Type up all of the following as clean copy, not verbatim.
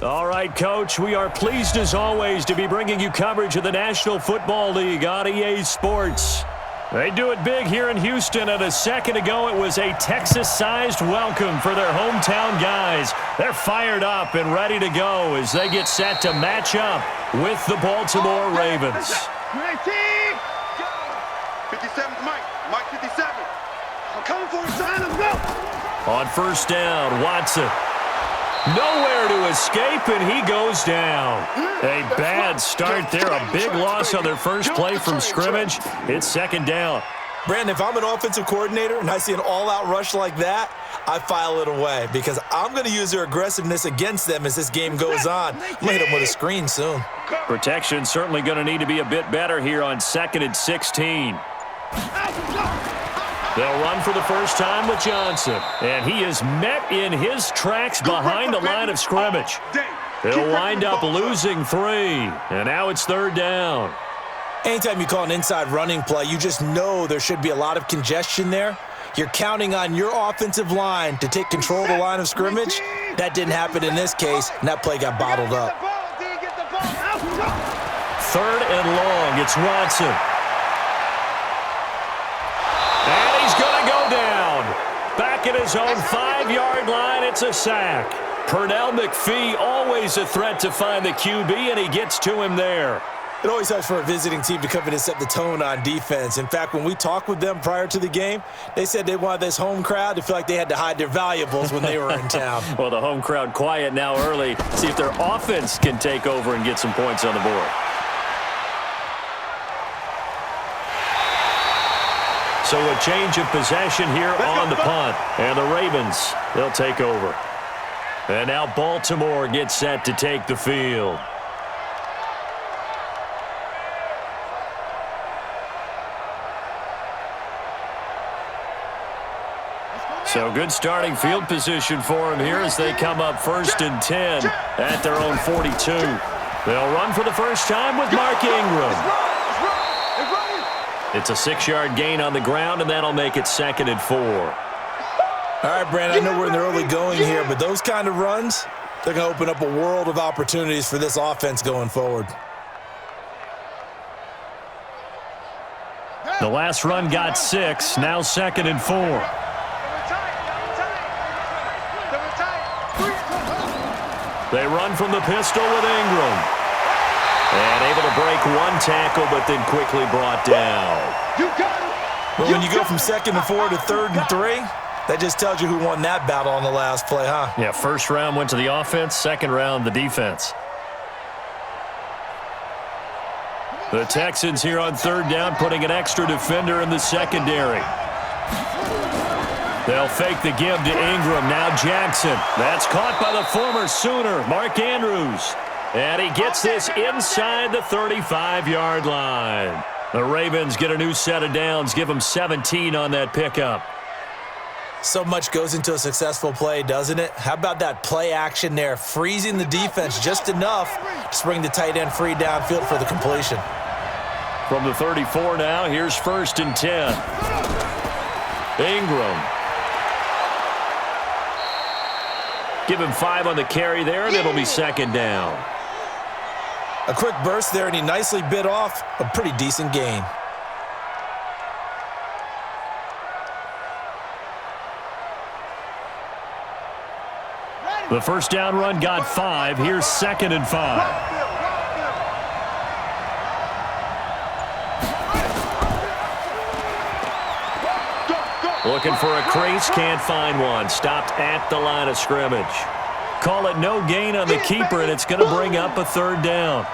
All right, Coach, we are pleased as always to be bringing you coverage of the National Football League on EA Sports. They do it big here in Houston, and a second ago it was a Texas-sized welcome for their hometown guys. They're fired up and ready to go as they get set to match up with the Baltimore Ravens. 57's Mike 57. I'm coming for him, son. Let's go. On first down, Watson. Nowhere to escape, and he goes down. A bad start there. A big loss on their first play from scrimmage. It's second down. Brandon, if I'm an offensive coordinator and I see an all-out rush like that, I file it away because I'm going to use their aggressiveness against them as this game goes on. I'm going to hit them with a screen soon. Protection certainly going to need to be a bit better here on 2nd and 16. They'll run for the first time with Johnson. And he is met in his tracks behind the line of scrimmage. They'll wind up losing 3. And now it's third down. Anytime you call an inside running play, you just know there should be a lot of congestion there. You're counting on your offensive line to take control of the line of scrimmage. That didn't happen in this case, and that play got bottled up. Third and long. It's Watson. And he's going to go down. Back at his own 5-yard line, it's a sack. Pernell McPhee, always a threat to find the QB, and he gets to him there. It always helps for a visiting team to come in and set the tone on defense. In fact, when we talked with them prior to the game, they said they wanted this home crowd to feel like they had to hide their valuables when they were in town. Well, the home crowd quiet now early. See if their offense can take over and get some points on the board. So a change of possession here on the punt. And the Ravens, they'll take over. And now Baltimore gets set to take the field. So good starting field position for them here as they come up 1st and 10 at their own 42. They'll run for the first time with Mark Ingram. It's a 6-yard gain on the ground, and that'll make it 2nd and 4. All right, Brandon, I know we're in the early going here, but those kind of runs, they're going to open up a world of opportunities for this offense going forward. The last run got 6, now 2nd and 4. They run from the pistol with Ingram. And able to break one tackle, but then quickly brought down. But when you go from 2nd and 4 to 3rd and 3, that just tells you who won that battle on the last play, huh? Yeah, first round went to the offense, second round the defense. The Texans here on 3rd down, putting an extra defender in the secondary. They'll fake the give to Ingram. Now Jackson. That's caught by the former Sooner, Mark Andrews. And he gets this inside the 35-yard line. The Ravens get a new set of downs, give them 17 on that pickup. So much goes into a successful play, doesn't it? How about that play action there, freezing the defense just enough to bring the tight end free downfield for the completion. From the 34 now, here's 1st and 10. Ingram. Give him 5 on the carry there, and it'll be 2nd down. A quick burst there, and he nicely bit off a pretty decent gain. The first down run got 5. Here's 2nd and 5. Looking for a crease, can't find one. Stopped at the line of scrimmage. Call it no gain on the keeper, and it's going to bring up a 3rd down.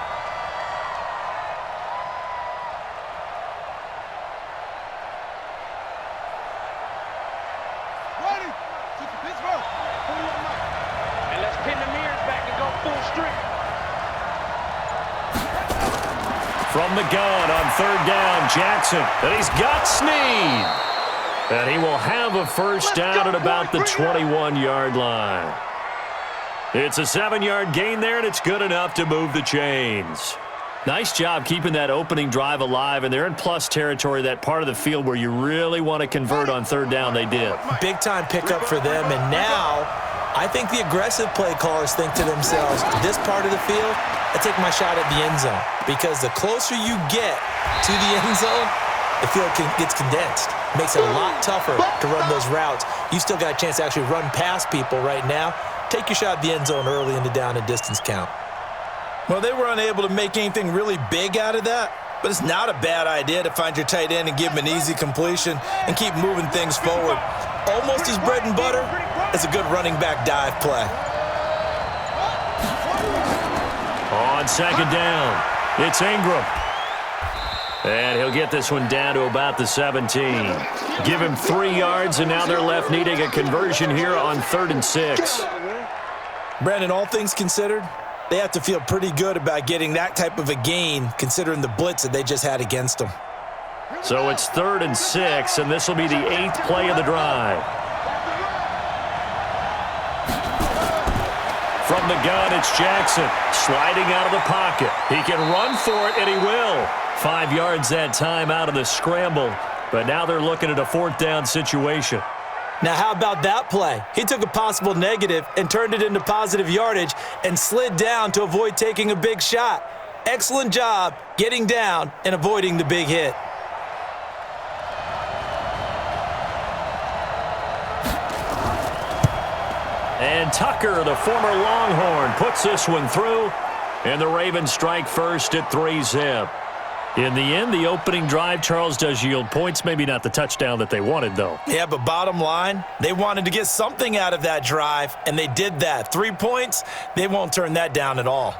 From the gun on 3rd down, Jackson, and he's got Snead. And he will have a first down at about the 21-yard line. It's a 7-yard gain there, and it's good enough to move the chains. Nice job keeping that opening drive alive, and they're in plus territory, that part of the field where you really want to convert on 3rd down. They did. Big-time pickup for them, and now I think the aggressive play callers think to themselves, this part of the field, I take my shot at the end zone. Because the closer you get to the end zone, the field gets condensed. Makes it a lot tougher to run those routes. You still got a chance to actually run past people right now. Take your shot at the end zone early in the down and distance count. Well, they were unable to make anything really big out of that, but it's not a bad idea to find your tight end and give him an easy completion and keep moving things forward. Almost his bread and butter is a good running back dive play. On second down, it's Ingram. And he'll get this one down to about the 17. Give him 3 yards, and now they're left needing a conversion here on 3rd and 6. Brandon, all things considered, they have to feel pretty good about getting that type of a gain considering the blitz that they just had against them. So it's 3rd and 6, and this will be the 8th play of the drive. From the gun, it's Jackson, sliding out of the pocket. He can run for it, and he will. 5 yards that time out of the scramble, but now they're looking at a 4th down situation. Now, how about that play? He took a possible negative and turned it into positive yardage and slid down to avoid taking a big shot. Excellent job getting down and avoiding the big hit. And Tucker, the former Longhorn, puts this one through, and the Ravens strike first at 3-zip. In the end, the opening drive, Charles, does yield points. Maybe not the touchdown that they wanted, though. Yeah, but bottom line, they wanted to get something out of that drive, and they did that. 3 points, they won't turn that down at all.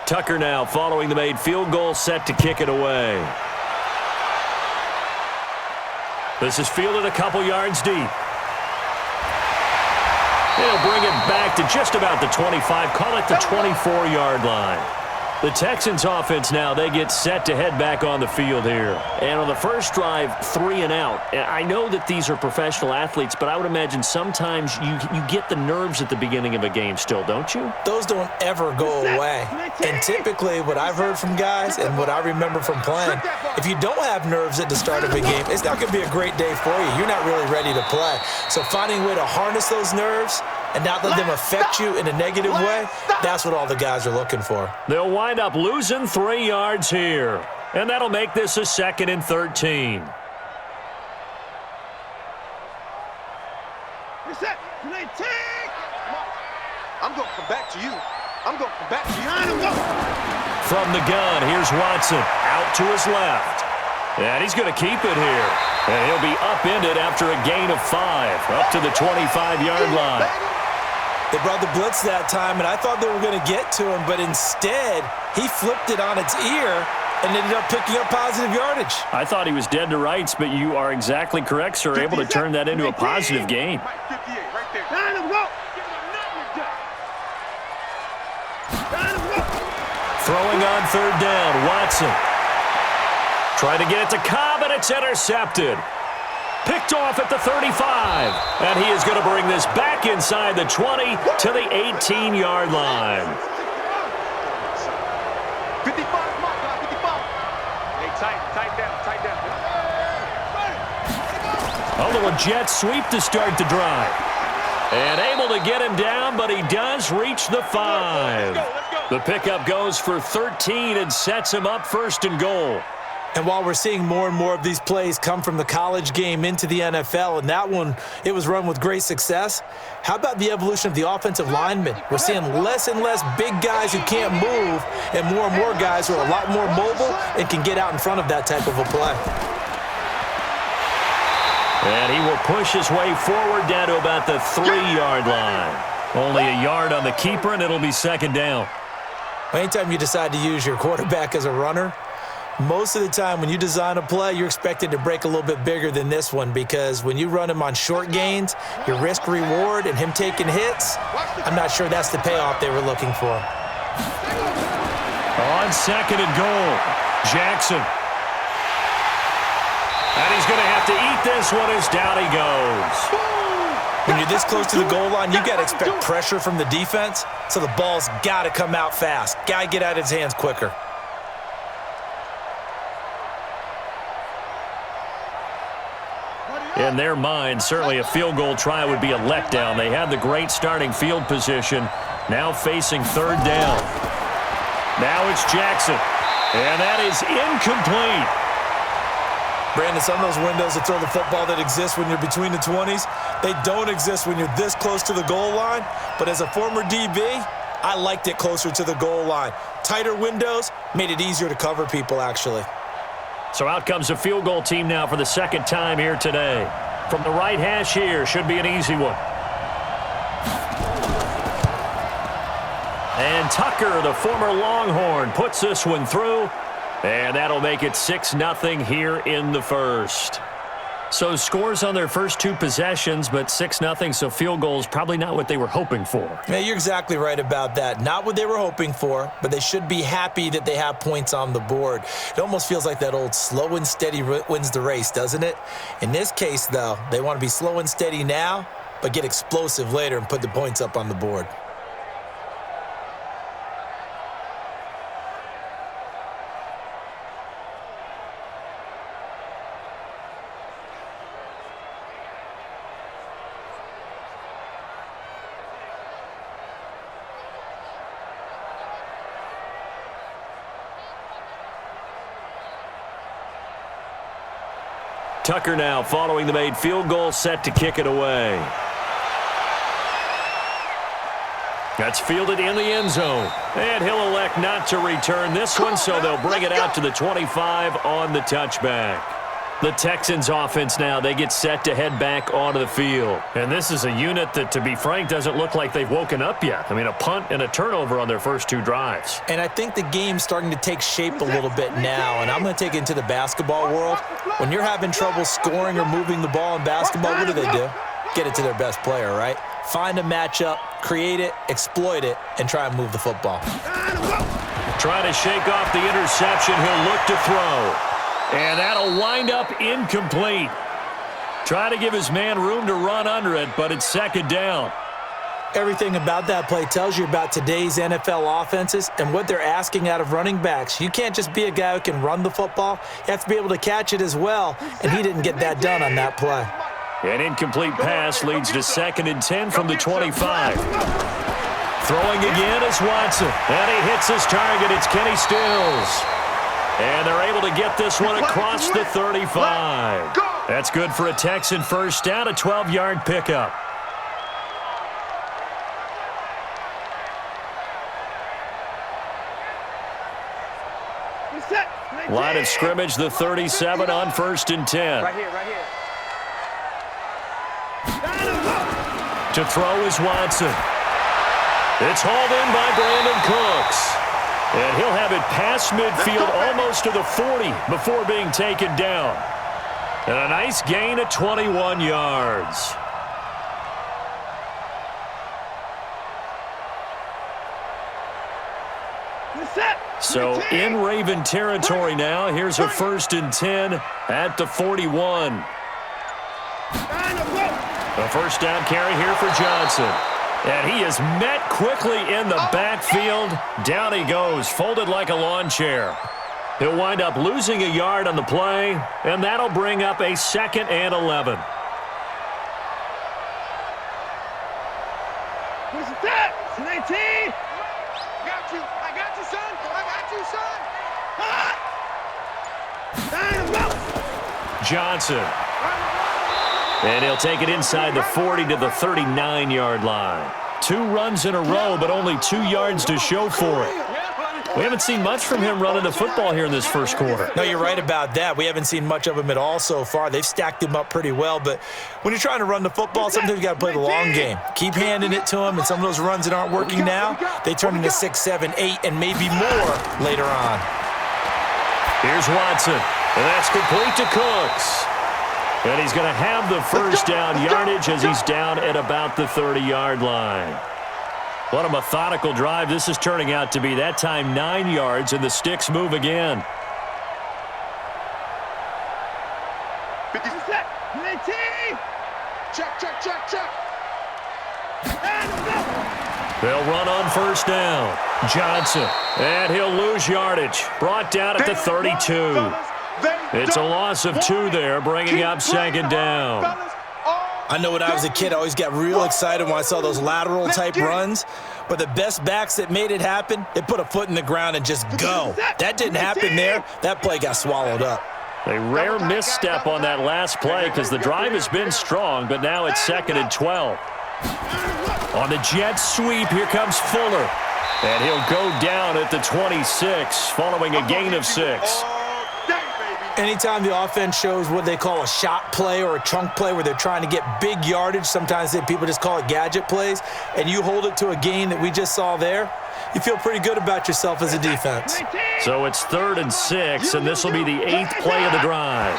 Tucker now following the made field goal, set to kick it away. This is fielded a couple yards deep. They'll bring it back to just about the 25, call it the 24-yard line. The Texans offense now, they get set to head back on the field here. And on the first drive, 3 and out. I know that these are professional athletes, but I would imagine sometimes you get the nerves at the beginning of a game still, don't you? Those don't ever go away. And typically what I've heard from guys and what I remember from playing, if you don't have nerves at the start of a game, it's not going to be a great day for you. You're not really ready to play. So finding a way to harness those nerves and not let them affect you in a negative way, that's what all the guys are looking for. They'll wind up losing 3 yards here. And that'll make this a 2nd and 13. Reset. I'm going to come back to you. I'm going to come back to you. From the gun, here's Watson. Out to his left. And he's going to keep it here. And he'll be upended after a gain of 5. Up to the 25-yard line. They brought the blitz that time, and I thought they were going to get to him, but instead, he flipped it on its ear and ended up picking up positive yardage. I thought he was dead to rights, but you are exactly correct, sir. Able to turn that into a positive gain. Throwing on 3rd down, Watson. Trying to get it to Cobb, and it's intercepted. Picked off at the 35, and he is going to bring this back inside the 20 to the 18-yard line. 55, 55. Hey, tight down. A little jet sweep to start the drive. And able to get him down, but he does reach the 5. The pickup goes for 13 and sets him up 1st and goal. And while we're seeing more and more of these plays come from the college game into the NFL, and that one, it was run with great success, how about the evolution of the offensive linemen? We're seeing less and less big guys who can't move and more guys who are a lot more mobile and can get out in front of that type of a play. And he will push his way forward down to about the 3-yard line. Only a yard on the keeper, and it'll be 2nd down. Anytime you decide to use your quarterback as a runner, Most of the time when you design a play, you're expected to break a little bit bigger than this one because when you run him on short gains, your risk-reward and him taking hits, I'm not sure that's the payoff they were looking for. On second and goal, Jackson. And he's going to have to eat this one as down he goes. When you're this close to the goal line, you got to expect pressure from the defense, so the ball's got to come out fast. Got to get out of his hands quicker. In their mind, certainly a field goal try would be a letdown. They had the great starting field position, now facing third down. Now it's Jackson, and that is incomplete. Brandon, some of those windows to throw the football that exist when you're between the 20s, they don't exist when you're this close to the goal line. But as a former DB, I liked it closer to the goal line. Tighter windows made it easier to cover people, actually. So out comes a field goal team now for the second time here today. From the right hash here, should be an easy one. And Tucker, the former Longhorn, puts this one through. And that'll make it 6-0 here in the first. So scores on their first two possessions, but 6-0, so field goals probably not what they were hoping for. Yeah, you're exactly right about that. Not what they were hoping for, but they should be happy that they have points on the board. It almost feels like that old slow and steady wins the race, doesn't it? In this case, though, they want to be slow and steady now, but get explosive later and put the points up on the board. Tucker now following the made field goal, set to kick it away. That's fielded in the end zone. And he'll elect not to return this one, so they'll bring it out to the 25 on the touchback. The Texans offense now, they get set to head back onto the field. And this is a unit that, to be frank, doesn't look like they've woken up yet. I mean, a punt and a turnover on their first two drives. And I think the game's starting to take shape a little bit now, and I'm going to take it into the basketball world. When you're having trouble scoring or moving the ball in basketball, what do? Get it to their best player, right? Find a matchup, create it, exploit it, and try and move the football. Trying to shake off the interception, he'll look to throw. And that'll wind up incomplete. Trying to give his man room to run under it, but it's second down. Everything about that play tells you about today's NFL offenses and what they're asking out of running backs. You can't just be a guy who can run the football. You have to be able to catch it as well, and he didn't get that done on that play. An incomplete pass leads to 2nd and 10 from the 25. Throwing again is Watson, and he hits his target. It's Kenny Stills. And they're able to get this one across the 35. That's good for a Texan first down, a 12-yard pickup. Line of scrimmage, the 37 on 1st and 10. Right here. To throw is Watson. It's hauled in by Brandon Cooks. And he'll have it past midfield almost to the 40 before being taken down. And a nice gain of 21 yards. So in Raven territory now. Here's a 1st and 10 at the 41. A first down carry here for Johnson. And he is met quickly in the backfield. Down he goes, folded like a lawn chair. He'll wind up losing a yard on the play, and that'll bring up a 2nd and 11. Who's that? It's an 18. I got you, son. Johnson. And he'll take it inside the 40 to the 39-yard line. 2 runs in a row, but only 2 yards to show for it. We haven't seen much from him running the football here in this first quarter. No, you're right about that. We haven't seen much of him at all so far. They've stacked him up pretty well, but when you're trying to run the football, sometimes you got to play the long game. Keep handing it to him, and some of those runs that aren't working now, they turn into 6, 7, 8, and maybe more later on. Here's Watson, and that's complete to Cooks. And he's going to have the first down yardage as he's down at about the 30-yard line. What a methodical drive this is turning out to be. That time 9 yards, and the sticks move again. 50 set. Check, check, check, check. They'll run on first down. Johnson, and he'll lose yardage. Brought down at the 32. It's a loss of 2 there, bringing up second down. I know when I was a kid, I always got real excited when I saw those lateral-type runs. But the best backs that made it happen, they put a foot in the ground and just go. That didn't happen there. That play got swallowed up. A rare misstep on that last play because the drive has been strong, but now it's 2nd and 12. On the jet sweep, here comes Fuller. And he'll go down at the 26 following a gain of 6. Anytime the offense shows what they call a shot play or a chunk play where they're trying to get big yardage, sometimes people just call it gadget plays, and you hold it to a gain that we just saw there, you feel pretty good about yourself as a defense. So it's 3rd and 6, and this will be the 8th play of the drive.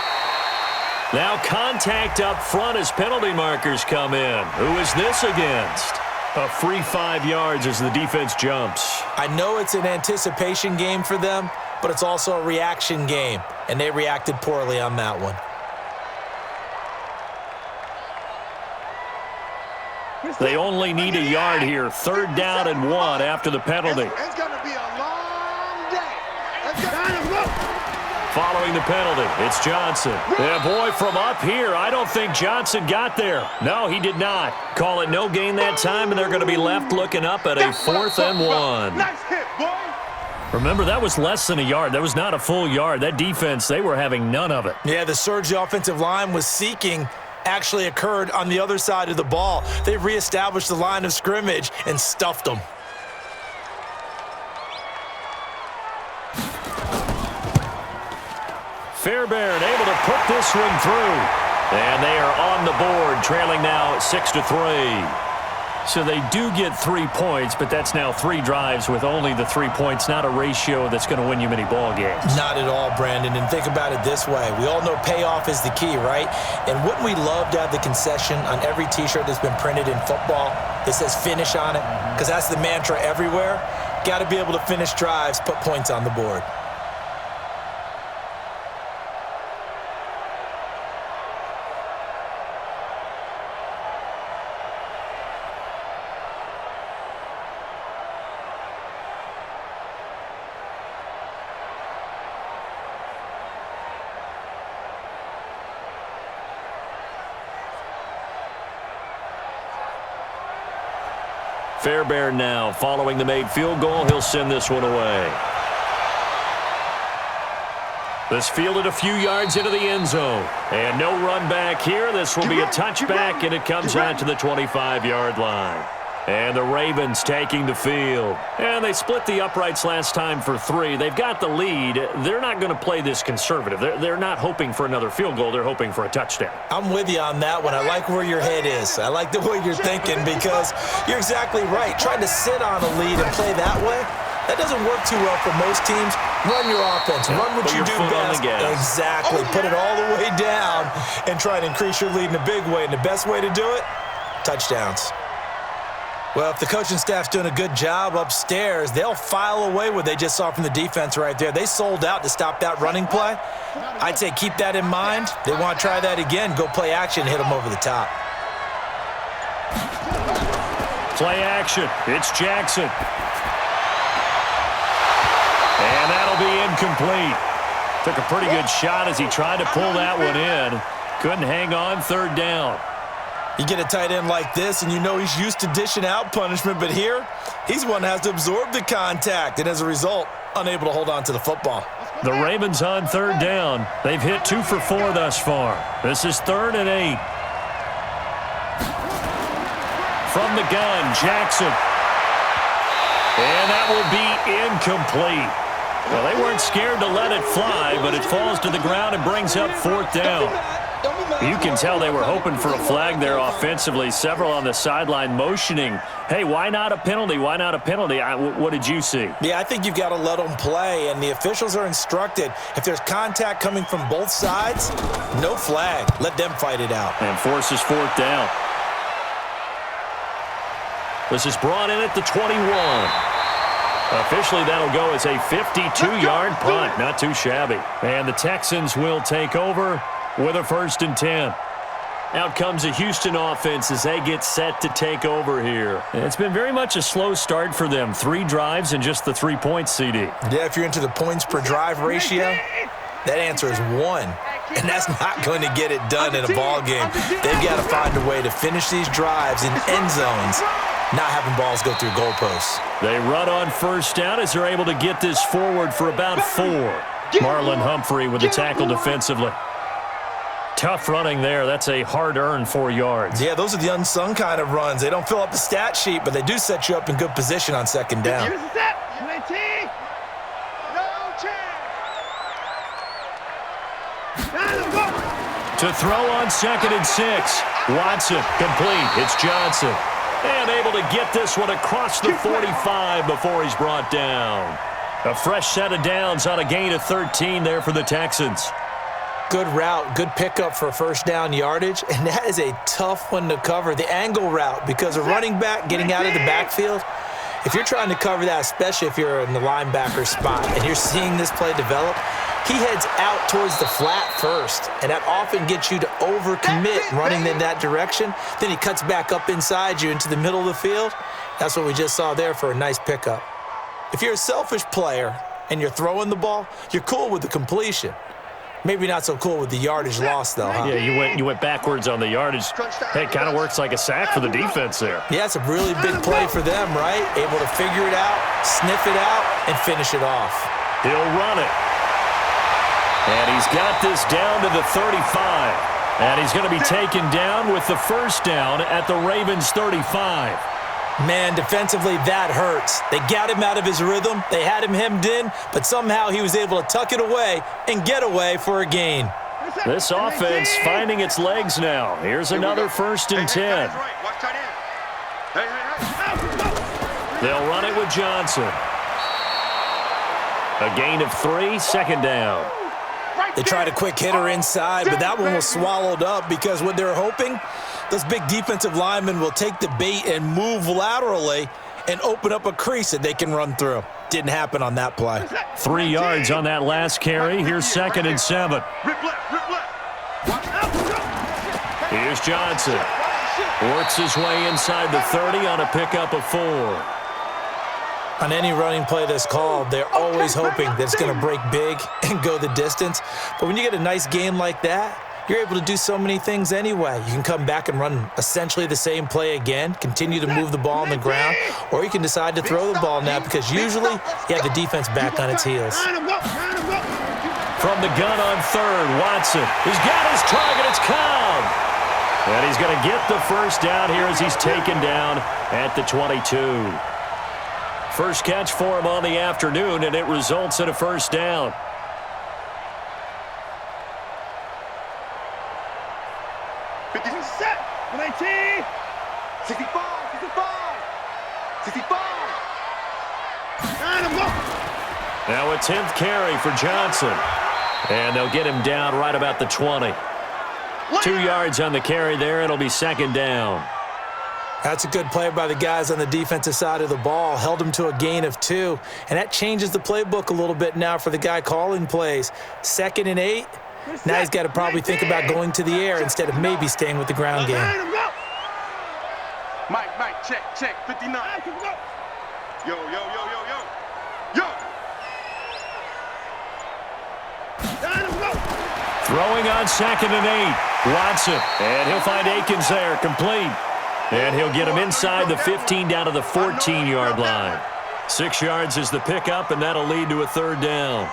Now contact up front as penalty markers come in. Who is this against? A free 5 yards as the defense jumps. I know it's an anticipation game for them, but it's also a reaction game, and they reacted poorly on that one. They only need a yard here. 3rd down and 1 after the penalty. It's going to be a long day. Following the penalty, it's Johnson. Yeah, boy, from up here, I don't think Johnson got there. No, he did not. Call it no gain that time, and they're going to be left looking up at a 4th and 1. Nice hit, boy. Remember, that was less than a yard. That was not a full yard. That defense, they were having none of it. Yeah, the surge the offensive line was seeking actually occurred on the other side of the ball. They reestablished the line of scrimmage and stuffed them. Fairbairn able to put this one through. And they are on the board, trailing now 6-3. So they do get 3 points, but that's now 3 drives with only the 3 points, not a ratio that's going to win you many ball games. Not at all, Brandon. And think about it this way. We all know payoff is the key, right? And wouldn't we love to have the concession on every T-shirt that's been printed in football that says finish on it? Because that's the mantra everywhere. Got to be able to finish drives, put points on the board. Fairbairn now following the made field goal. He'll send this one away. This fielded a few yards into the end zone. And no run back here. This will be a touchback, and it comes out to the 25-yard line. And the Ravens taking the field. And they split the uprights last time for 3. They've got the lead. They're not going to play this conservative. They're not hoping for another field goal. They're hoping for a touchdown. I'm with you on that one. I like where your head is. I like the way you're thinking because you're exactly right. Trying to sit on a lead and play that way, that doesn't work too well for most teams. Run your offense. Run what you do best. Exactly. Put it all the way down and try and increase your lead in a big way. And the best way to do it, touchdowns. Well, if the coaching staff's doing a good job upstairs, they'll file away what they just saw from the defense right there. They sold out to stop that running play. I'd say keep that in mind. They want to try that again. Go play action, hit them over the top. Play action. It's Jackson. And that'll be incomplete. Took a pretty good shot as he tried to pull that one in. Couldn't hang on. 3rd down. You get a tight end like this, and you know he's used to dishing out punishment, but here, he's one that has to absorb the contact, and as a result, unable to hold on to the football. The Ravens on 3rd down. They've hit 2 for 4 thus far. This is 3rd and 8. From the gun, Jackson. And that will be incomplete. Well, they weren't scared to let it fly, but it falls to the ground and brings up 4th down. You can tell they were hoping for a flag there offensively. Several on the sideline motioning, hey, why not a penalty? Why not a penalty? What did you see? Yeah, I think you've got to let them play, and the officials are instructed, if there's contact coming from both sides, no flag. Let them fight it out. And forces fourth down. This is brought in at the 21. Officially, that'll go as a 52-yard punt. Not too shabby. And the Texans will take over with a 1st and 10. Out comes the Houston offense as they get set to take over here. It's been very much a slow start for them. 3 drives and just the 3 points, CD. Yeah, if you're into the points per drive ratio, that answer is 1. And that's not going to get it done in a ball game. They've got to find a way to finish these drives in end zones, not having balls go through goalposts. They run on 1st down as they're able to get this forward for about 4. Marlon Humphrey with the tackle defensively. Tough running there. That's a hard-earned 4 yards. Yeah, those are the unsung kind of runs. They don't fill up the stat sheet, but they do set you up in good position on 2nd down. To throw on 2nd and 6. Watson complete. It's Johnson. And able to get this one across the 45 before he's brought down. A fresh set of downs on a gain of 13 there for the Texans. Good route, good pickup for 1st down yardage, and that is a tough one to cover, the angle route, because a running back getting out of the backfield, if you're trying to cover that, especially if you're in the linebacker spot and you're seeing this play develop, he heads out towards the flat first, and that often gets you to overcommit running in that direction. Then he cuts back up inside you into the middle of the field. That's what we just saw there for a nice pickup. If you're a selfish player and you're throwing the ball, you're cool with the completion. Maybe not so cool with the yardage loss, though, huh? Yeah, you went backwards on the yardage. Hey, it kind of works like a sack for the defense there. Yeah, it's a really big play for them, right? Able to figure it out, sniff it out, and finish it off. He'll run it. And he's got this down to the 35. And he's going to be taken down with the 1st down at the Ravens' 35. Man, defensively, that hurts. They got him out of his rhythm. They had him hemmed in, but somehow he was able to tuck it away and get away for a gain. This offense finding its legs now. Here's another 1st and 10. They'll run it with Johnson. A gain of 3, 2nd down. They tried a quick hitter inside, but that one was swallowed up because what they're hoping, those big defensive linemen will take the bait and move laterally and open up a crease that they can run through. Didn't happen on that play. 3 yards on that last carry. Here's 2nd and 7. Here's Johnson. Works his way inside the 30 on a pickup of 4. On any running play that's called, they're always hoping that it's going to break big and go the distance. But when you get a nice game like that, you're able to do so many things anyway. You can come back and run essentially the same play again, continue to move the ball on the ground, or you can decide to throw the ball now because usually you have the defense back on its heels. From the gun on 3rd, Watson. He's got his target. It's Cobb. And he's going to get the 1st down here as he's taken down at the 22. First catch for him on the afternoon, and it results in a 1st down. Now a 10th carry for Johnson. And they'll get him down right about the 20. 2 yards on the carry there. It'll be 2nd down. That's a good play by the guys on the defensive side of the ball. Held him to a gain of 2. And that changes the playbook a little bit now for the guy calling plays. 2nd and 8. Now he's got to probably think about going to the air instead of maybe staying with the ground game. Mike, check, 59. Yo. Throwing on 2nd and 8. Watson. And he'll find Akins there, complete. And he'll get him inside the 15 down to the 14-yard line. 6 yards is the pickup, and that'll lead to a 3rd down.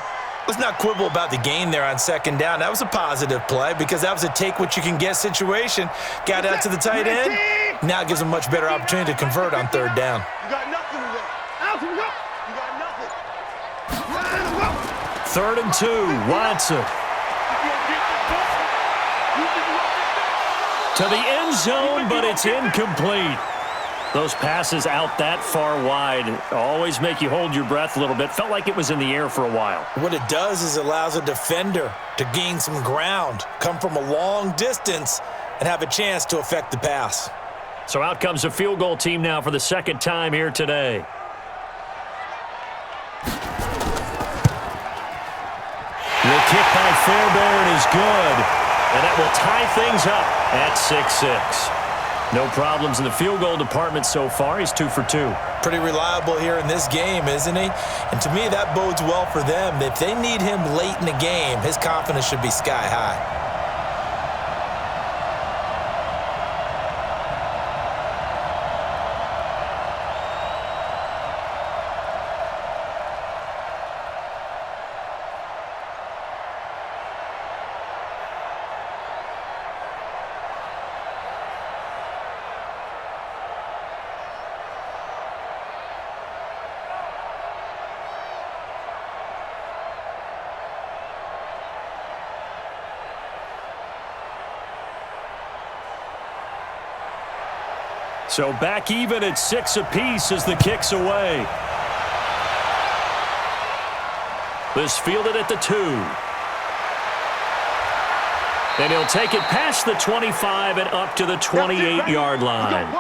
Let's not quibble about the gain there on 2nd down. That was a positive play because that was a take-what-you-can-get situation. Got out to the tight end. Now it gives them a much better opportunity to convert on 3rd down. You got nothing today. You got nothing. 3rd and 2, Watson. You To the end zone, but it's incomplete. Those passes out that far wide always make you hold your breath a little bit. Felt like it was in the air for a while. What it does is it allows a defender to gain some ground, come from a long distance, and have a chance to affect the pass. So out comes a field goal team now for the second time here today. The kick by Fairbairn is good, and that will tie things up at 6-6. No problems in the field goal department so far. He's 2 for 2. Pretty reliable here in this game, isn't he? And to me, that bodes well for them. If they need him late in the game, his confidence should be sky high. So back even at 6 apiece as the kick's away. This fielded at the 2. And he'll take it past the 25 and up to the 28-yard line.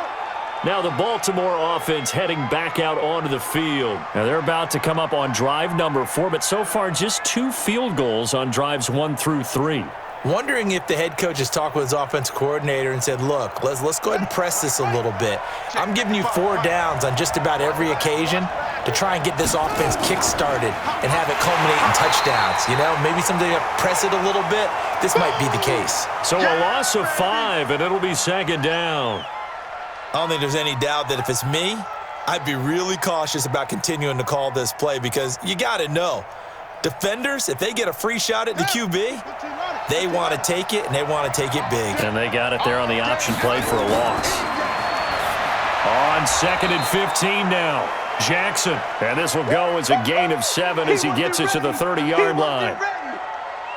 Now the Baltimore offense heading back out onto the field. Now they're about to come up on drive number 4, but so far just 2 field goals on drives 1 through 3. Wondering if the head coach has talked with his offensive coordinator and said, look, let's go ahead and press this a little bit. I'm giving you 4 downs on just about every occasion to try and get this offense kick-started and have it culminate in touchdowns. You know, maybe someday to press it a little bit. This might be the case. So a loss of 5, and it'll be second down. I don't think there's any doubt that if it's me, I'd be really cautious about continuing to call this play because you got to know, defenders, if they get a free shot at the QB, they want to take it, and they want to take it big. And they got it there on the option play for a loss. On 2nd and 15 now, Jackson. And this will go as a gain of 7 as he gets it to the 30-yard line.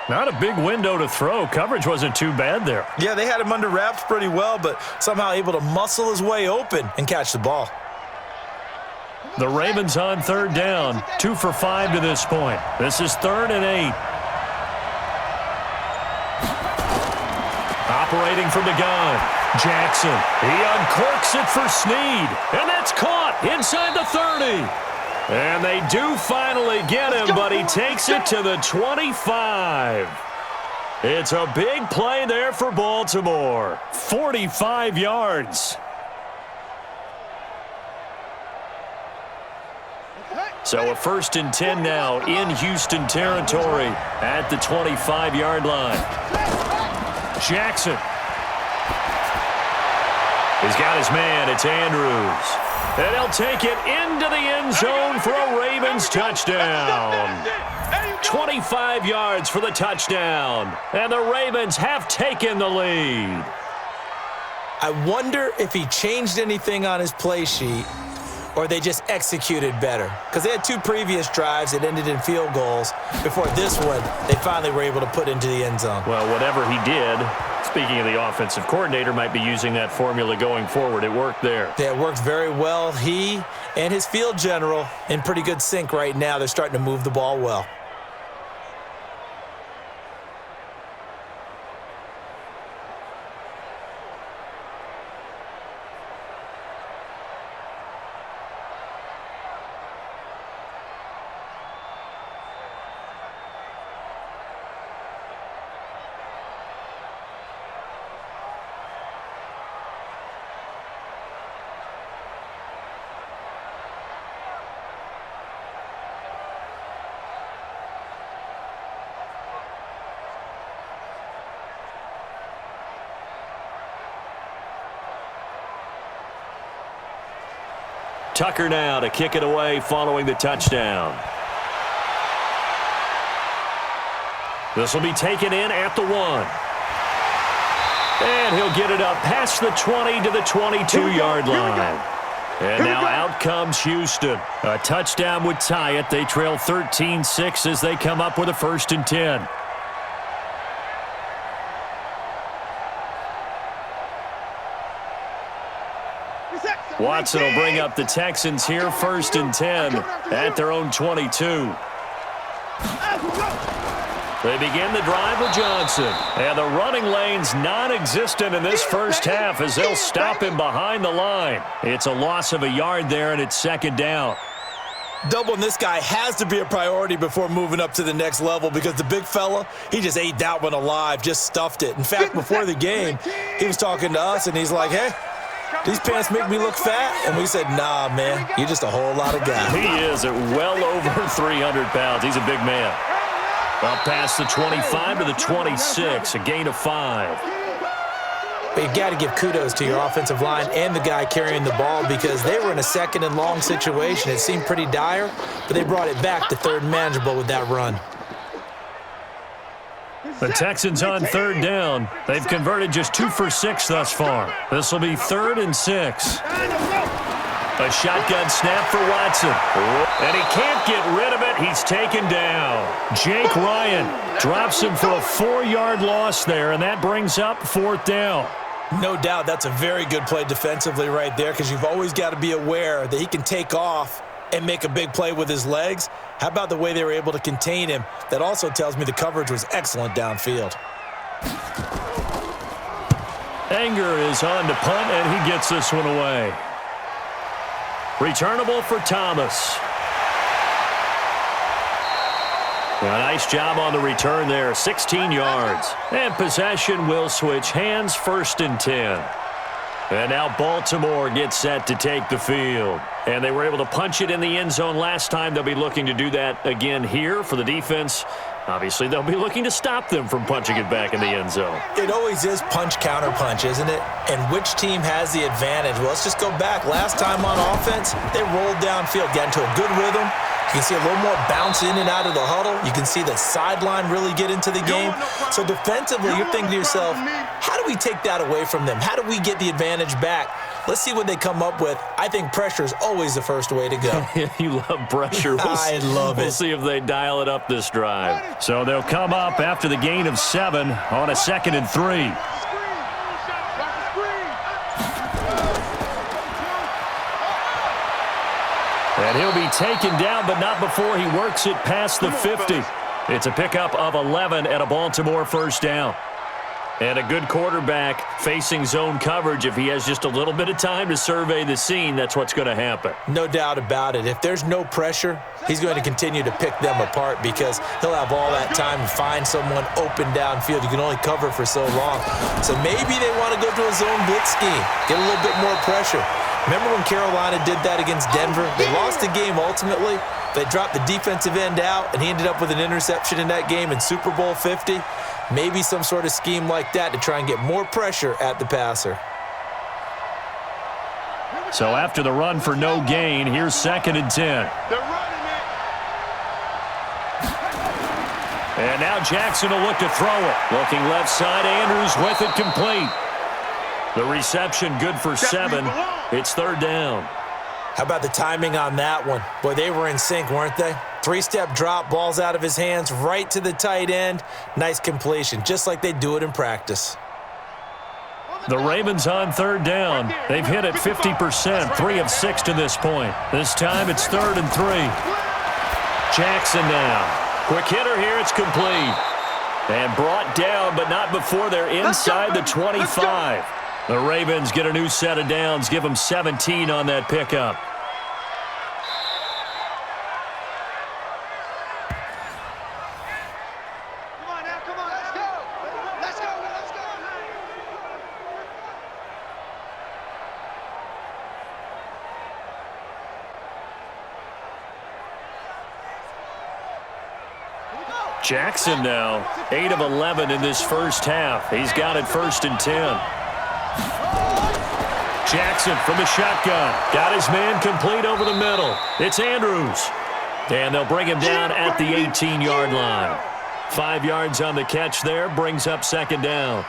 Not a big window to throw. Coverage wasn't too bad there. Yeah, they had him under wraps pretty well, but somehow able to muscle his way open and catch the ball. The Ravens on 3rd down, 2 for 5 to this point. This is 3rd and 8. Operating from the gun, Jackson. He uncorks it for Snead, and that's caught inside the 30. And they do finally get him, but he takes it to the 25. It's a big play there for Baltimore. 45 yards. So a 1st and 10 now in Houston territory at the 25-yard line. Jackson. He's got his man. It's Andrews. And he'll take it into the end zone for a Ravens touchdown. 25 yards for the touchdown. And the Ravens have taken the lead. I wonder if he changed anything on his play sheet or they just executed better. Because they had 2 previous drives that ended in field goals. Before this one, they finally were able to put into the end zone. Well, whatever he did, speaking of the offensive coordinator, might be using that formula going forward. It worked there. Yeah, it worked very well. He and his field general in pretty good sync right now. They're starting to move the ball well. Tucker now to kick it away following the touchdown. This will be taken in at the 1. And he'll get it up past the 20 to the 22-yard line. And now out comes Houston. A touchdown would tie it. They trail 13-6 as they come up with a 1st and 10. Watson will bring up the Texans here, 1st and 10 at their own 22. They begin the drive with Johnson. And the running lane's non-existent in this first half as they'll stop him behind the line. It's a loss of a yard there, and it's 2nd down. Doubling this guy has to be a priority before moving up to the next level because the big fella, he just ate that one alive, just stuffed it. In fact, before the game, he was talking to us, and he's like, hey, these pants make me look fat. And we said, nah, man, you're just a whole lot of guy. He is at well over 300 pounds. He's a big man. Up past the 25 to the 26, a gain of 5. But you got to give kudos to your offensive line and the guy carrying the ball because they were in a 2nd and long situation. It seemed pretty dire, but they brought it back to 3rd and manageable with that run. The Texans on 3rd down. They've converted just 2 for 6 thus far. This will be 3rd and 6. A shotgun snap for Watson. And he can't get rid of it. He's taken down. Jake Ryan drops him for a 4-yard loss there, and that brings up 4th down. No doubt that's a very good play defensively right there because you've always got to be aware that he can take off and make a big play with his legs. How about the way they were able to contain him? That also tells me the coverage was excellent downfield. Anger is on to punt, and he gets this one away. Returnable for Thomas. A nice job on the return there, 16 yards. And possession will switch hands, 1st and 10. And now Baltimore gets set to take the field. And they were able to punch it in the end zone last time. They'll be looking to do that again here for the defense. Obviously, they'll be looking to stop them from punching it back in the end zone. It always is punch-counter-punch, isn't it? And which team has the advantage? Well, let's just go back. Last time on offense, they rolled downfield, got into a good rhythm. You can see a little more bounce in and out of the huddle. You can see the sideline really get into the game. So defensively, you're thinking to yourself, how do we take that away from them? How do we get the advantage back? Let's see what they come up with. I think pressure is always the first way to go. You love pressure. I love it. We'll see if they dial it up this drive. So they'll come up after the gain of 7 on a 2nd and 3. And he'll be taken down, but not before he works it past the 50. It's a pickup of 11 and a Baltimore 1st down. And a good quarterback facing zone coverage. If he has just a little bit of time to survey the scene, that's what's going to happen. No doubt about it. If there's no pressure, he's going to continue to pick them apart because he'll have all that time to find someone open downfield. You can only cover for so long. So maybe they want to go to a zone blitz scheme, get a little bit more pressure. Remember when Carolina did that against Denver? They lost the game ultimately. They dropped the defensive end out, and he ended up with an interception in that game in Super Bowl 50. Maybe some sort of scheme like that to try and get more pressure at the passer. So after the run for no gain, here's 2nd and 10. They're running it. And now Jackson will look to throw it. Looking left side, Andrews with it complete. The reception good for 7. It's 3rd down. How about the timing on that one? Boy, they were in sync, weren't they? 3-step drop, ball's out of his hands, right to the tight end. Nice completion, just like they do it in practice. The Ravens on 3rd down. They've hit it 50%, 3 of 6 to this point. This time it's 3rd and 3. Jackson now. Quick hitter here, it's complete. And brought down, but not before they're inside the 25. The Ravens get a new set of downs, give them 17 on that pickup. Come on now, come on, let's go. Let's go, let's go. Jackson now, 8 of 11 in this first half. He's got it 1st and 10. Jackson from the shotgun. Got his man complete over the middle. It's Andrews. And they'll bring him down at the 18-yard line. 5 yards on the catch there, brings up 2nd down.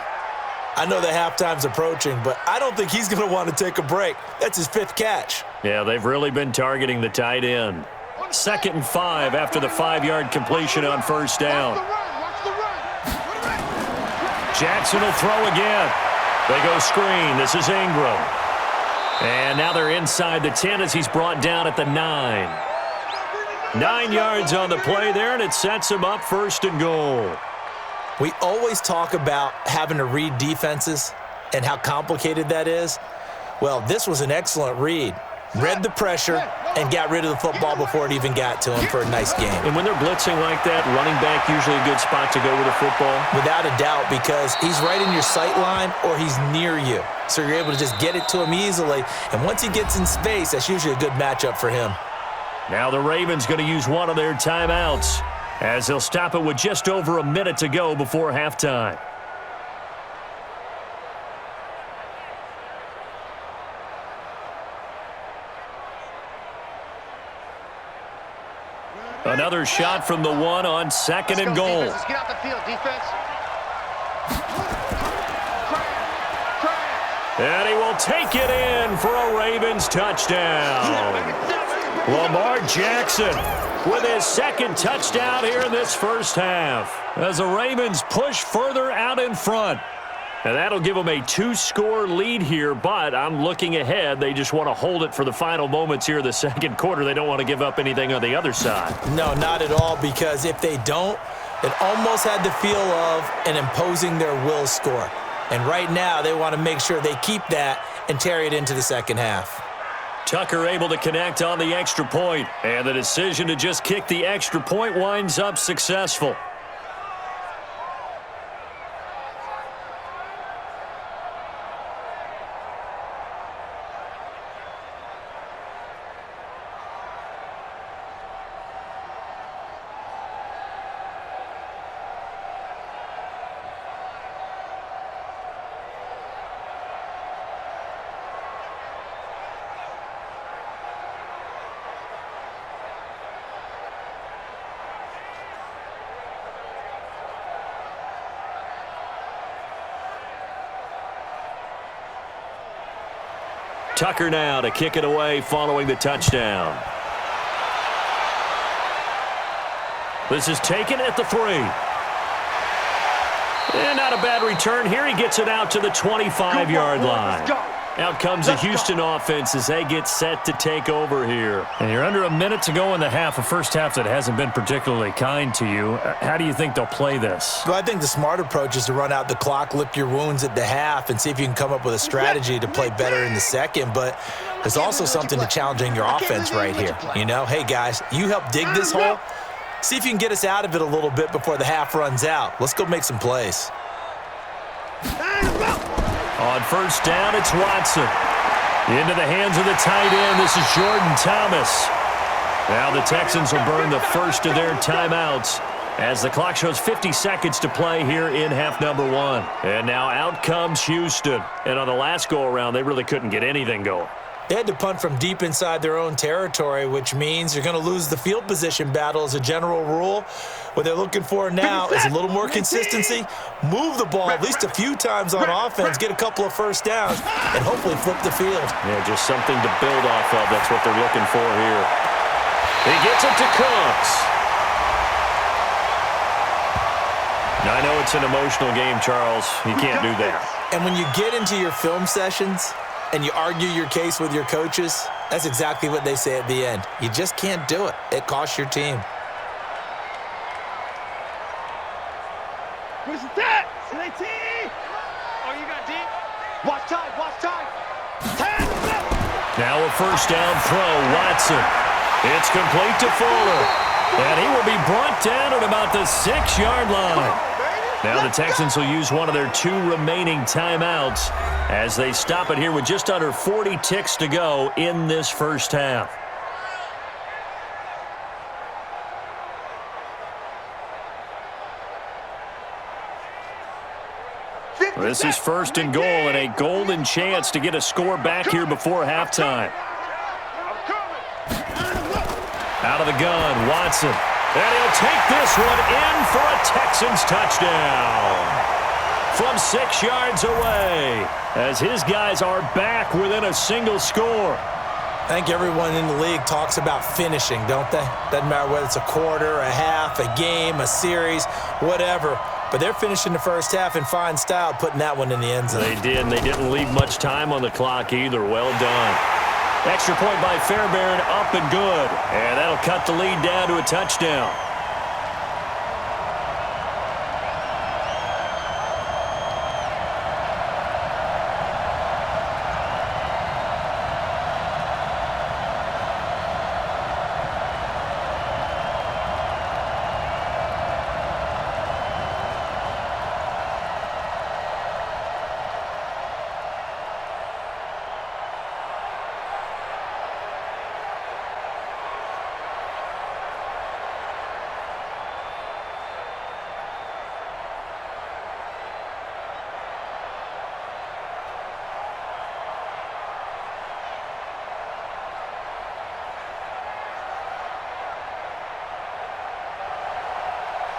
I know that halftime's approaching, but I don't think he's going to want to take a break. That's his 5th catch. Yeah, they've really been targeting the tight end. 2nd and 5 after the 5-yard completion on 1st down. Jackson will throw again. They go screen. This is Ingram. And now they're inside the 10 as he's brought down at the 9. 9 yards on the play there, and it sets him up 1st and goal. We always talk about having to read defenses and how complicated that is. Well, this was an excellent read. Read the pressure and got rid of the football before it even got to him for a nice game. And when they're blitzing like that, running back usually a good spot to go with a football? Without a doubt, because he's right in your sight line or he's near you. So you're able to just get it to him easily. And once he gets in space, that's usually a good matchup for him. Now the Ravens going to use one of their timeouts as they'll stop it with just over a minute to go before halftime. Another shot from the 1 on 2nd and goal. Let's get out the field, defense. And he will take it in for a Ravens touchdown. Lamar Jackson with his 2nd touchdown here in this first half as the Ravens push further out in front. And that'll give them a 2-score lead here, but I'm looking ahead. They just want to hold it for the final moments here in the 2nd quarter. They don't want to give up anything on the other side. No, not at all, because if they don't, it almost had the feel of an imposing their will score. And right now, they want to make sure they keep that and carry it into the 2nd half. Tucker able to connect on the extra point, and the decision to just kick the extra point winds up successful. Tucker now to kick it away following the touchdown. This is taken at the 3. And not a bad return here. He gets it out to the 25-yard line. Out comes the Houston offense as they get set to take over here. And you're under a minute to go in the half, a first half that hasn't been particularly kind to you. How do you think they'll play this? Well, I think the smart approach is to run out the clock, lick your wounds at the half, and see if you can come up with a strategy to play better in the 2nd. But there's also something to challenging your offense right here. You know, hey, guys, you help dig this hole. See if you can get us out of it a little bit before the half runs out. Let's go make some plays. On 1st down, it's Watson. Into the hands of the tight end. This is Jordan Thomas. Now the Texans will burn the first of their timeouts as the clock shows 50 seconds to play here in half number 1. And now out comes Houston. And on the last go-around, they really couldn't get anything going. They had to punt from deep inside their own territory, which means you're going to lose the field position battle as a general rule. What they're looking for now is a little more consistency, move the ball at least a few times on offense, get a couple of first downs, and hopefully flip the field. Yeah, just something to build off of. That's what they're looking for here. He gets it to Cooks. Now, I know it's an emotional game, Charles. You can't do that. And when you get into your film sessions and you argue your case with your coaches, that's exactly what they say at the end. You just can't do it. It costs your team. Where's that? CAT! Oh, you got deep? Watch time, watch time. Now a first down throw, Watson. It's complete to Fuller. And he will be brought down at about the 6-yard line. Now the Texans will use one of their 2 remaining timeouts as they stop it here with just under 40 ticks to go in this first half. This is 1st and goal and a golden chance to get a score back here before halftime. Out of the gun, Watson. And he'll take this one in for a Texans touchdown. From 6 yards away, as his guys are back within a single score. I think everyone in the league talks about finishing, don't they? Doesn't matter whether it's a quarter, a half, a game, a series, whatever. But they're finishing the first half in fine style, putting that one in the end zone. They did, and they didn't leave much time on the clock either. Well done. Extra point by Fairbairn, up and good. And that'll cut the lead down to a touchdown.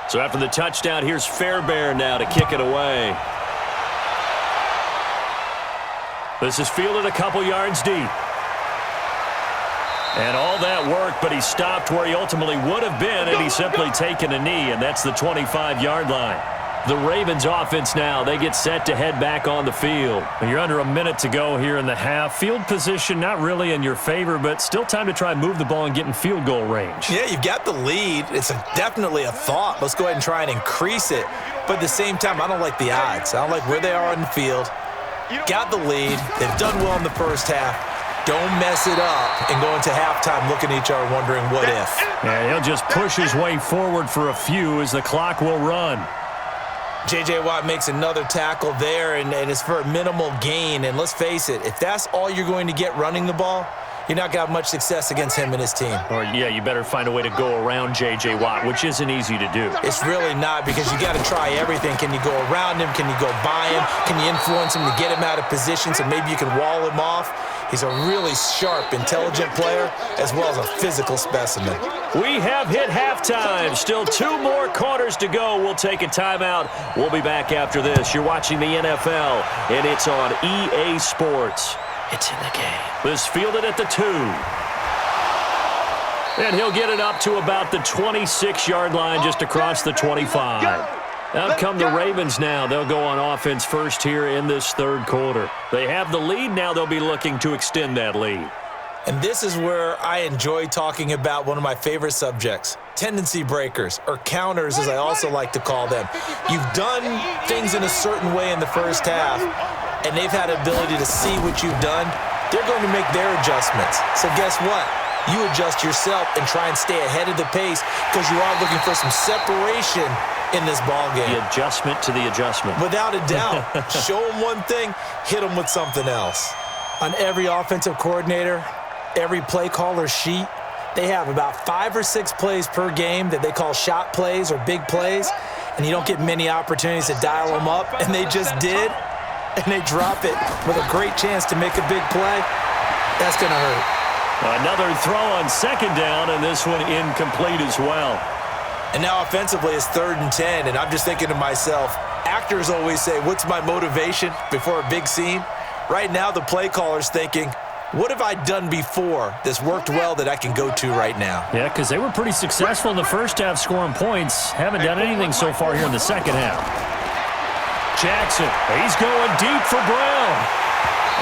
So after the touchdown, here's Fairbairn now to kick it away. This is fielded a couple yards deep. And all that work, but he stopped where he ultimately would have been, and he's simply taken a knee, and that's the 25-yard line. The Ravens offense now, they get set to head back on the field. You're under a minute to go here in the half. Field position not really in your favor, but still time to try and move the ball and get in field goal range. Yeah, you've got the lead. It's definitely a thought. Let's go ahead and try and increase it. But at the same time, I don't like the odds. I don't like where they are on the field. Got the lead. They've done well in the first half. Don't mess it up and go into halftime looking at each other wondering what if. Yeah, he'll just push his way forward for a few as the clock will run. J.J. Watt makes another tackle there, and it's for a minimal gain. And let's face it, if that's all you're going to get running the ball, you're not going to have much success against him and his team. Or, yeah, you better find a way to go around J.J. Watt, which isn't easy to do. It's really not, because you got to try everything. Can you go around him? Can you go by him? Can you influence him to get him out of position so maybe you can wall him off? He's a really sharp, intelligent player, as well as a physical specimen. We have hit halftime. Still 2 more quarters to go. We'll take a timeout. We'll be back after this. You're watching the NFL, and it's on EA Sports. It's in the game. This fielded at the 2. And he'll get it up to about the 26-yard line, just across the 25. Out come the Ravens now. They'll go on offense first here in this third quarter. They have the lead. Now they'll be looking to extend that lead. And this is where I enjoy talking about one of my favorite subjects, tendency breakers, or counters as I also like to call them. You've done things in a certain way in the first half, and they've had the ability to see what you've done. They're going to make their adjustments. So guess what? You adjust yourself and try and stay ahead of the pace, because you are looking for some separation in this ballgame. The adjustment to the adjustment. Without a doubt. Show them one thing, hit them with something else. On every offensive coordinator, every play caller sheet, they have about 5 or 6 plays per game that they call shot plays or big plays, and you don't get many opportunities to dial them up, and they just did, and they drop it with a great chance to make a big play. That's going to hurt. Another throw on second down, and this one incomplete as well. And now offensively it's 3rd and 10, and I'm just thinking to myself, actors always say, what's my motivation before a big scene? Right now the play caller's thinking, what have I done before that's worked well that I can go to right now? Yeah, because they were pretty successful in the first half scoring points. Haven't done anything so far here in the second half. Jackson, he's going deep for Brown.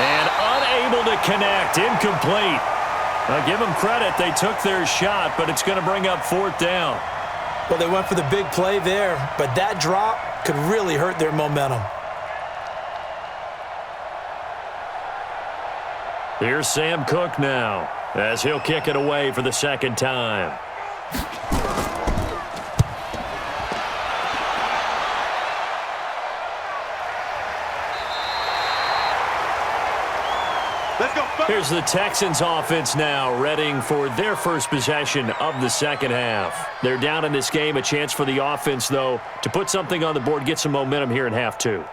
And unable to connect, incomplete. Now give them credit, they took their shot, but it's going to bring up 4th down. Well, they went for the big play there, but that drop could really hurt their momentum. Here's Sam Cook now, as he'll kick it away for the second time. Here's the Texans offense now, readying for their first possession of the second half. They're down in this game. A chance for the offense, though, to put something on the board, get some momentum here in half 2.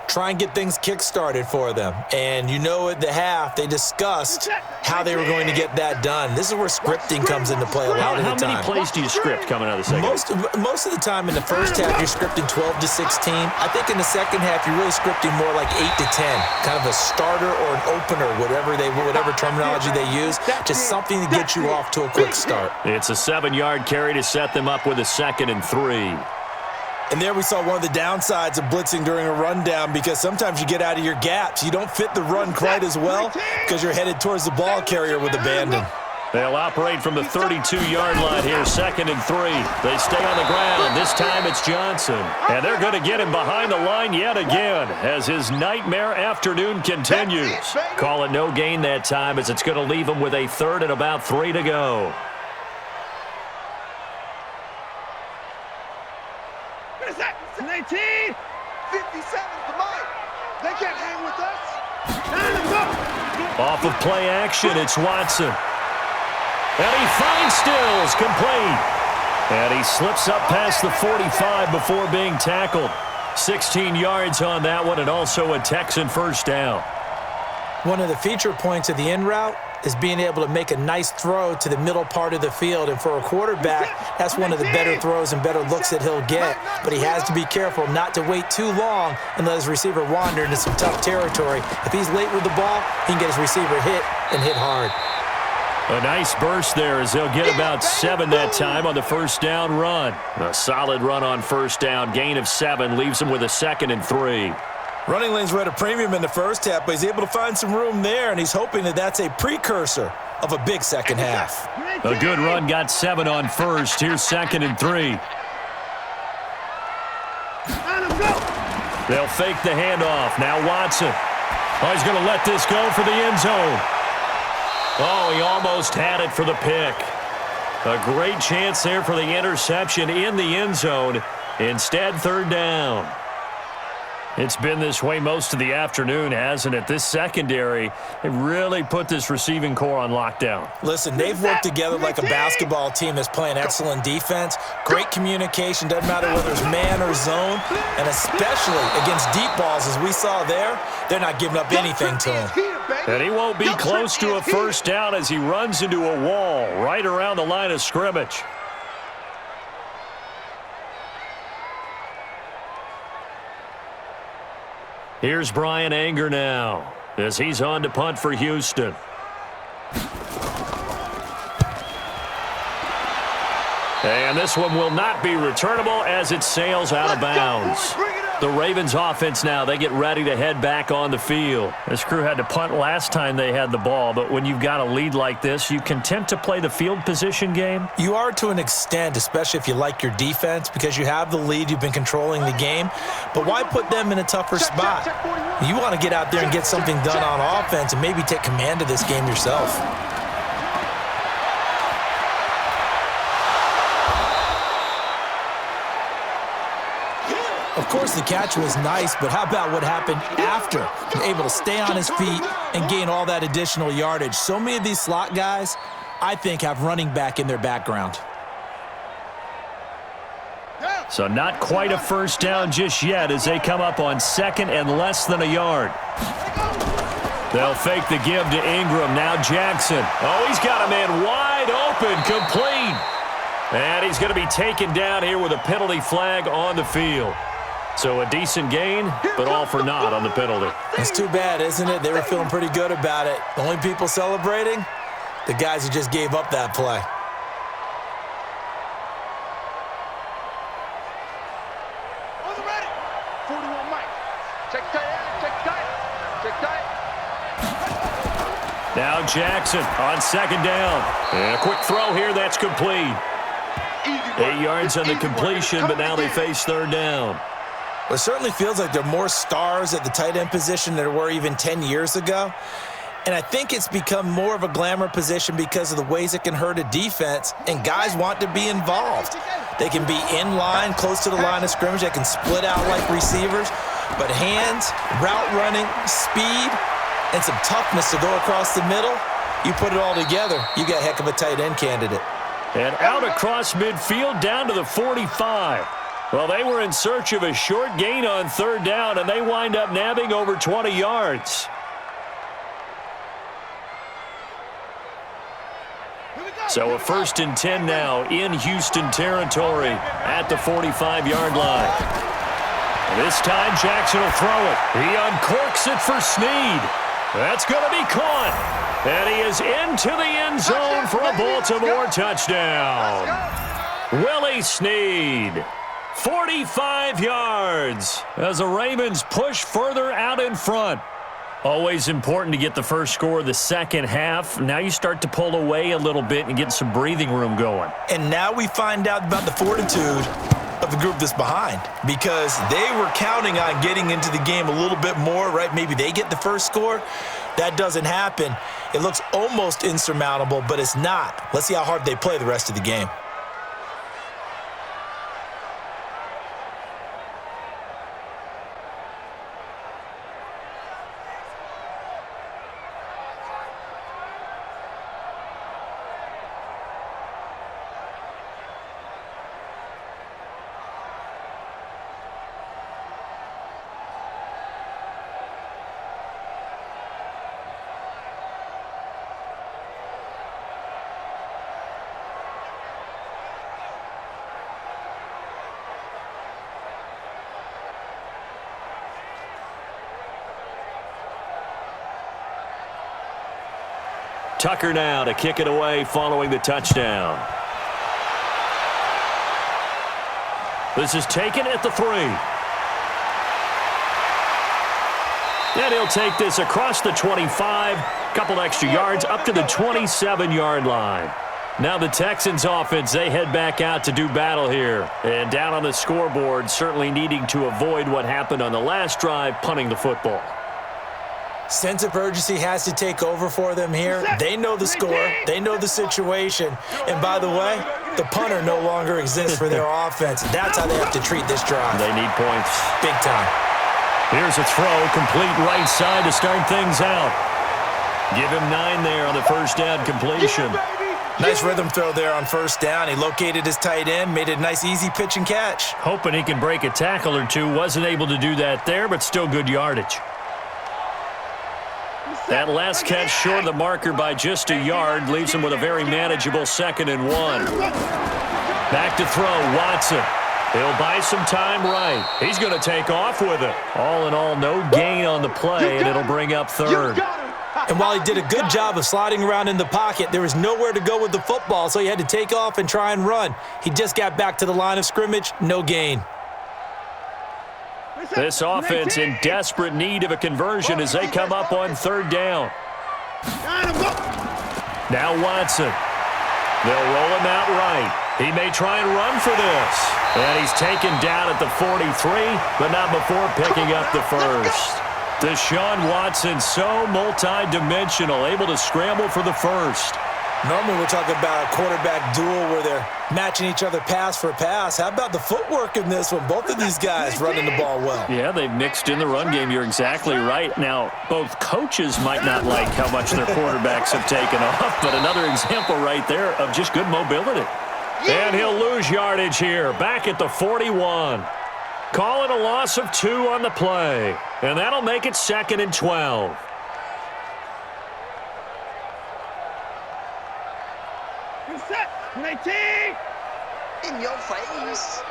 Try and get things kick-started for them. And you know at the half, they discussed how they were going to get that done. This is where scripting comes into play a lot of the time. How many plays do you script coming out of the second? Most of the time in the first half, you're scripting 12 to 16. I think in the second half, you're really scripting more like 8 to 10. Kind of a starter or an opener, whatever terminology they use. Just something to get you off to a quick start. It's a 7-yard carry to set them up with a 2nd and 3. And there we saw one of the downsides of blitzing during a rundown, because sometimes you get out of your gaps. You don't fit the run quite as well because you're headed towards the ball carrier with abandon. They'll operate from the 32-yard line here, 2nd and 3. They stay on the ground. This time it's Johnson. And they're going to get him behind the line yet again as his nightmare afternoon continues. Call it no gain that time, as it's going to leave him with a 3rd and about 3 to go. What is that? 19! 57 to mine. They can't hang with us. Off of play action, it's Watson. And he finds Stills, complete. And he slips up past the 45 before being tackled. 16 yards on that one, and also a Texan first down. One of the feature points of the in route is being able to make a nice throw to the middle part of the field. And for a quarterback, that's one of the better throws and better looks that he'll get. But he has to be careful not to wait too long and let his receiver wander into some tough territory. If he's late with the ball, he can get his receiver hit and hit hard. A nice burst there as they'll get about 7 that time on the first down run. A solid run on first down. Gain of 7 leaves him with a 2nd and 3. Running lanes were at a premium in the first half, but he's able to find some room there, and he's hoping that that's a precursor of a big second half. A good run got 7 on first. Here's 2nd and 3. They'll fake the handoff. Now Watson. Oh, he's going to let this go for the end zone. Oh, he almost had it for the pick. A great chance there for the interception in the end zone. Instead, 3rd down. It's been this way most of the afternoon, hasn't it? This secondary, they really put this receiving core on lockdown. Listen, they've worked together like a basketball team that's playing excellent defense. Great communication, doesn't matter whether it's man or zone, and especially against deep balls, as we saw there, they're not giving up anything to him. And he won't be close to a first down as he runs into a wall right around the line of scrimmage. Here's Brian Anger now as he's on to punt for Houston. And this one will not be returnable as it sails out of bounds. The Ravens offense now, they get ready to head back on the field. This crew had to punt last time they had the ball, but when you've got a lead like this, you content to play the field position game? You are to an extent, especially if you like your defense, because you have the lead, you've been controlling the game. But why put them in a tougher spot? You want to get out there and get something done on offense and maybe take command of this game yourself. Of course, the catch was nice, but how about what happened after? Able to stay on his feet and gain all that additional yardage. So many of these slot guys, I think, have running back in their background. So not quite a first down just yet as they come up on 2nd and less than a yard. They'll fake the give to Ingram. Now Jackson. Oh, he's got a man wide open, complete. And he's going to be taken down here with a penalty flag on the field. So a decent gain, but all for naught on the penalty. It's too bad, isn't it? They were feeling pretty good about it. The only people celebrating, the guys who just gave up that play. On the ready. 41 Mike. Check tight. Now Jackson on 2nd down. And a quick throw here, that's complete. 8 yards on the completion, but now they face 3rd down. Well, it certainly feels like there are more stars at the tight end position than there were even 10 years ago. And I think it's become more of a glamour position because of the ways it can hurt a defense, and guys want to be involved. They can be in line, close to the line of scrimmage. They can split out like receivers. But hands, route running, speed, and some toughness to go across the middle, you put it all together, you got a heck of a tight end candidate. And out across midfield down to the 45. Well, they were in search of a short gain on 3rd down, and they wind up nabbing over 20 yards. So a 1st and 10 now in Houston territory at the 45-yard line. This time Jackson will throw it. He uncorks it for Snead. That's going to be caught. And he is into the end zone for a Baltimore touchdown. Willie Snead. 45 yards as the Ravens push further out in front. Always important to get the first score of the second half. Now you start to pull away a little bit and get some breathing room going. And now we find out about the fortitude of the group that's behind, because they were counting on getting into the game a little bit more, right? Maybe they get the first score. That doesn't happen. It looks almost insurmountable, but it's not. Let's see how hard they play the rest of the game. Tucker now to kick it away following the touchdown. This is taken at the 3. And he'll take this across the 25, couple extra yards up to the 27-yard line. Now the Texans offense, they head back out to do battle here. And down on the scoreboard, certainly needing to avoid what happened on the last drive, punting the football. Sense of urgency has to take over for them here. They know the score. They know the situation. And by the way, the punter no longer exists for their offense. That's how they have to treat this drive. They need points. Big time. Here's a throw, complete right side to start things out. Give him 9 there on the first down completion. Nice rhythm throw there on first down. He located his tight end, made it a nice easy pitch and catch. Hoping he can break a tackle or two. Wasn't able to do that there, but still good yardage. That last catch short of the marker by just a yard leaves him with a very manageable 2nd and 1. Back to throw, Watson. He'll buy some time right. He's going to take off with it. All in all, no gain on the play, and it'll bring up 3rd. And while he did a good job of sliding around in the pocket, there was nowhere to go with the football, so he had to take off and try and run. He just got back to the line of scrimmage, no gain. This offense in desperate need of a conversion as they come up on 3rd down. Now Watson. They'll roll him out right. He may try and run for this. And he's taken down at the 43, but not before picking up the first. Deshaun Watson, so multi-dimensional, able to scramble for the first. Normally we're talking about a quarterback duel where they're matching each other pass for pass. How about the footwork in this one? Both of these guys running the ball well. Yeah, they've mixed in the run game. You're exactly right. Now, both coaches might not like how much their quarterbacks have taken off, but another example right there of just good mobility. And he'll lose yardage here, back at the 41. Call it a loss of 2 on the play, and that'll make it 2nd and 12. In your face.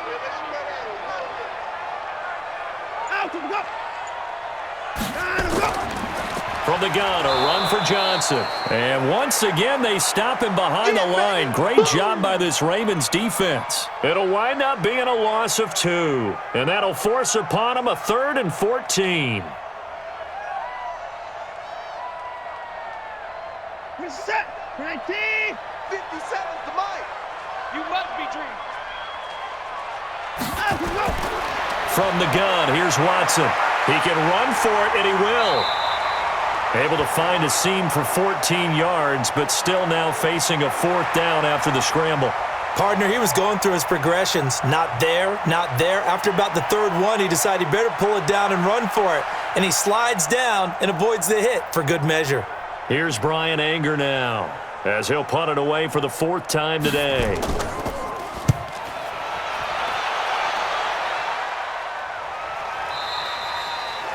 From the gun, a run for Johnson. And once again, they stop him behind the line. Great job by this Ravens defense. It'll wind up being a loss of 2. And that'll force upon him a 3rd and 14. Set, 19, 57 to Mike. You must be dreaming. From the gun, here's Watson. He can run for it, and he will. Able to find a seam for 14 yards, but still now facing a 4th down after the scramble. Partner, he was going through his progressions. Not there, not there. After about the 3rd one, he decided he better pull it down and run for it. And he slides down and avoids the hit for good measure. Here's Brian Anger now, as he'll punt it away for the 4th time today.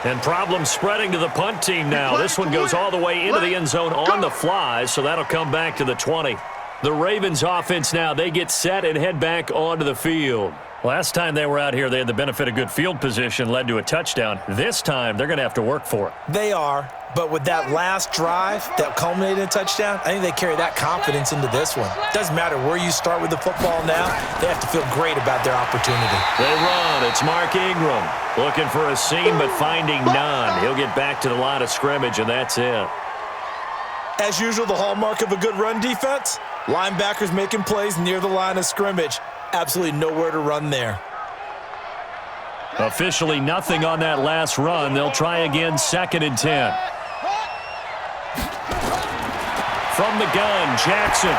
And problems spreading to the punt team now. This one goes all the way into the end zone on the fly, so that'll come back to the 20. The Ravens offense now, they get set and head back onto the field. Last time they were out here, they had the benefit of good field position, led to a touchdown. This time, they're going to have to work for it. They are, but with that last drive that culminated in a touchdown, I think they carry that confidence into this one. Doesn't matter where you start with the football now, they have to feel great about their opportunity. They run. It's Mark Ingram looking for a seam but finding none. He'll get back to the line of scrimmage, and that's it. As usual, the hallmark of a good run defense, linebackers making plays near the line of scrimmage. Absolutely nowhere to run there. Officially nothing on that last run. They'll try again, 2nd and 10. From the gun, Jackson.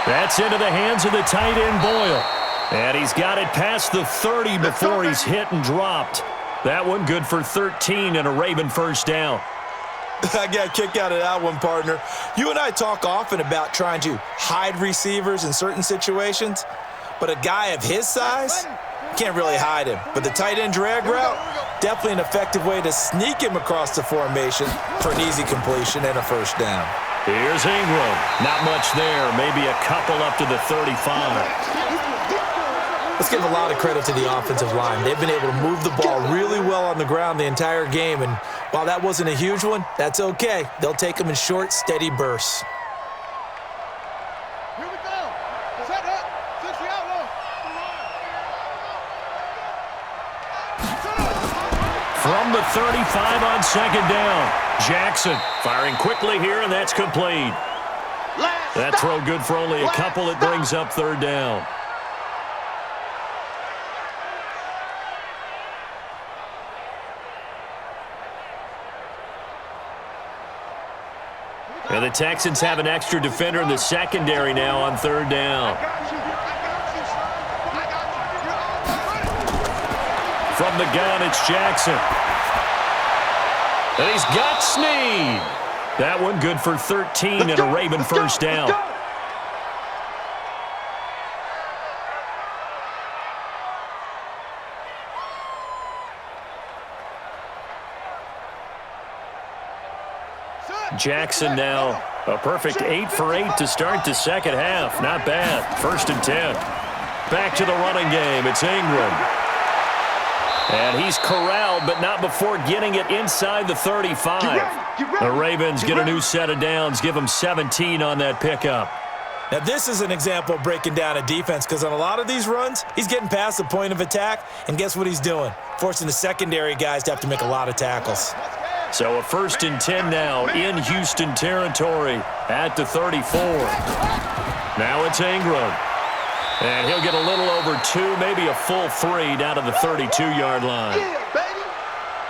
That's into the hands of the tight end, Boyle. And he's got it past the 30 before he's hit and dropped. That one good for 13 and a Raven first down. I got a kick out of that one, partner. You and I talk often about trying to hide receivers in certain situations, but a guy of his size can't really hide him. But the tight end drag route, definitely an effective way to sneak him across the formation for an easy completion and a first down. Here's Ingram. Not much there. Maybe a couple up to the 35. Let's give a lot of credit to the offensive line. They've been able to move the ball really well on the ground the entire game, and while that wasn't a huge one, that's okay. They'll take them in short, steady bursts. Here we go. Set up. 60 out low. From the 35 on 2nd down. Jackson firing quickly here, and that's complete. That throw good for only a couple. It brings up 3rd down. And the Texans have an extra defender in the secondary now on 3rd down. From the gun, it's Jackson. And he's got Snead. That one good for 13 and a Raven first down. Jackson now a perfect 8 for 8 to start the second half. Not bad. 1st and 10. Back to the running game. It's Ingram. And he's corralled, but not before getting it inside the 35. The Ravens get a new set of downs, give them 17 on that pickup. Now, this is an example of breaking down a defense because on a lot of these runs, he's getting past the point of attack, and guess what he's doing? Forcing the secondary guys to have to make a lot of tackles. So a 1st and 10 now in Houston territory at the 34. Now it's Ingram. And he'll get a little over 2, maybe a full 3 down to the 32-yard line.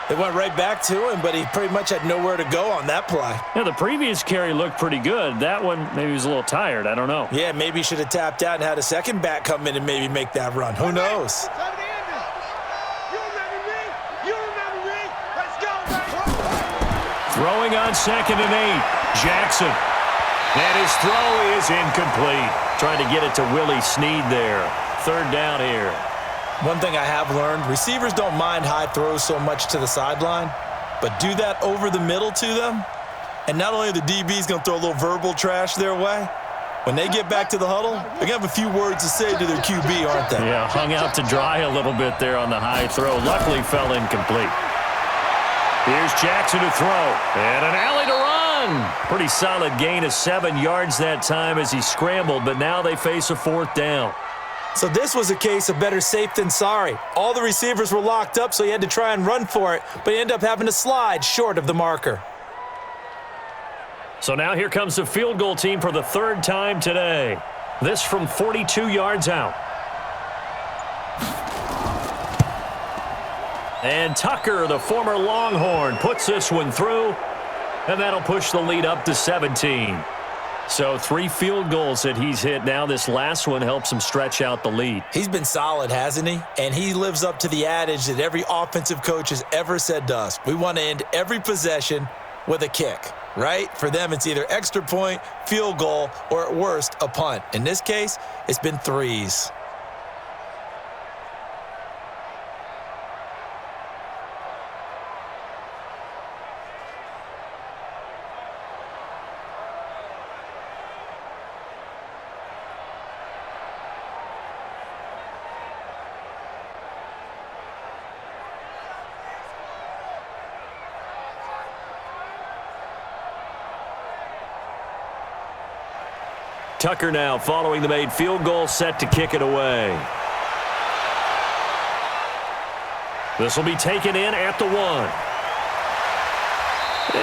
They went right back to him, but he pretty much had nowhere to go on that play. Yeah, the previous carry looked pretty good. That one, maybe he was a little tired. I don't know. Yeah, maybe he should have tapped out and had a second back come in and maybe make that run. Who knows? Throwing on 2nd and 8. Jackson. And his throw is incomplete. Trying to get it to Willie Snead there. 3rd down here. One thing I have learned, receivers don't mind high throws so much to the sideline, but do that over the middle to them, and not only are the DBs going to throw a little verbal trash their way, when they get back to the huddle, they're going to have a few words to say to their QB, aren't they? Yeah, hung out to dry a little bit there on the high throw. Luckily fell incomplete. Here's Jackson to throw. And an alley to run. Pretty solid gain of 7 yards that time as he scrambled, but now they face a 4th down. So this was a case of better safe than sorry. All the receivers were locked up, so he had to try and run for it, but he ended up having to slide short of the marker. So now here comes the field goal team for the 3rd time today. This from 42 yards out. And Tucker, the former Longhorn, puts this one through, and that'll push the lead up to 17. So 3 field goals that he's hit now. This last one helps him stretch out the lead. He's been solid, hasn't he? And he lives up to the adage that every offensive coach has ever said to us. We want to end every possession with a kick, right? For them, it's either extra point, field goal, or at worst, a punt. In this case, it's been 3s. Tucker now following the made field goal, set to kick it away. This will be taken in at the 1.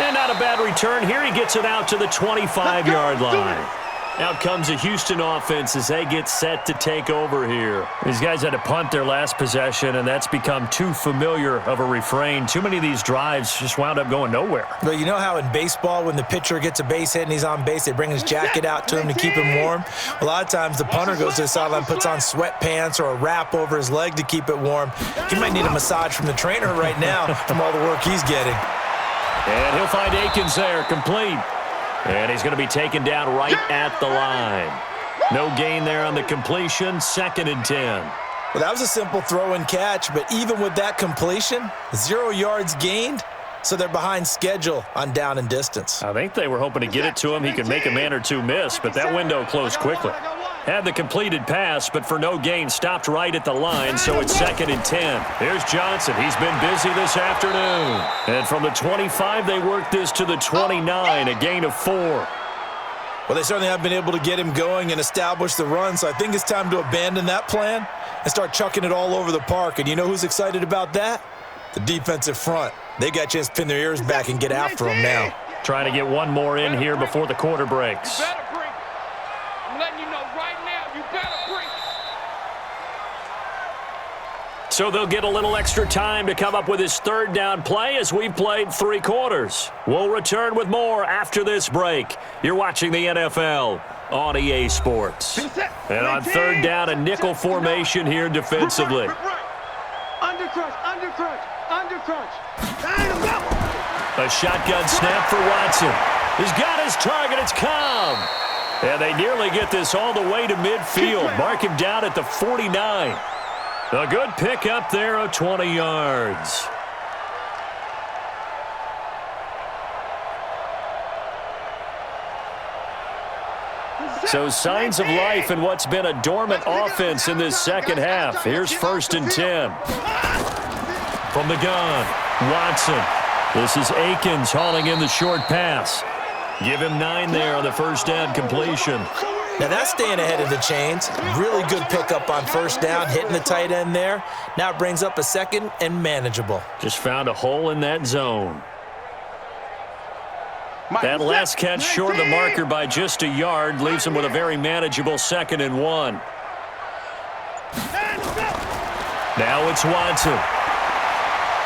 And not a bad return here. He gets it out to the 25-yard line. Out comes the Houston offense as they get set to take over here. These guys had to punt their last possession, and that's become too familiar of a refrain. Too many of these drives just wound up going nowhere. But you know how in baseball, when the pitcher gets a base hit and he's on base, they bring his jacket out to him to keep him warm? A lot of times the punter goes to the sideline, puts on sweatpants or a wrap over his leg to keep it warm. He might need a massage from the trainer right now from all the work he's getting. And he'll find Akins there, complete. And he's going to be taken down right at the line. No gain there on the completion, 2nd and 10. Well, that was a simple throw and catch, but even with that completion, 0 yards gained, so they're behind schedule on down and distance. I think they were hoping to get it to him. He could make a man or two miss, but that window closed quickly. Had the completed pass, but for no gain, stopped right at the line, so it's 2nd and 10. Here's Johnson. He's been busy this afternoon. And from the 25, they work this to the 29, a gain of 4. Well, they certainly have been able to get him going and establish the run, so I think it's time to abandon that plan and start chucking it all over the park. And you know who's excited about that? The defensive front. They got a chance to pin their ears back and get after him now. Trying to get one more in here before the quarter breaks. So they'll get a little extra time to come up with his 3rd down play as we've played 3 quarters. We'll return with more after this break. You're watching the NFL on EA Sports. And on 3rd down, a nickel formation here defensively. A shotgun snap for Watson. He's got his target. It's Cobb. And they nearly get this all the way to midfield. Mark him down at the 49. A good pickup there of 20 yards. So signs of life in what's been a dormant offense in this second half. Here's 1st and 10. From the gun, Watson. This is Akins hauling in the short pass. Give him 9 there on the 1st down completion. Now that's staying ahead of the chains. Really good pickup on 1st down, hitting the tight end there. Now it brings up a 2nd and manageable. Just found a hole in that zone. That last catch short of the marker by just a yard leaves him with a very manageable 2nd and 1. Now it's Watson.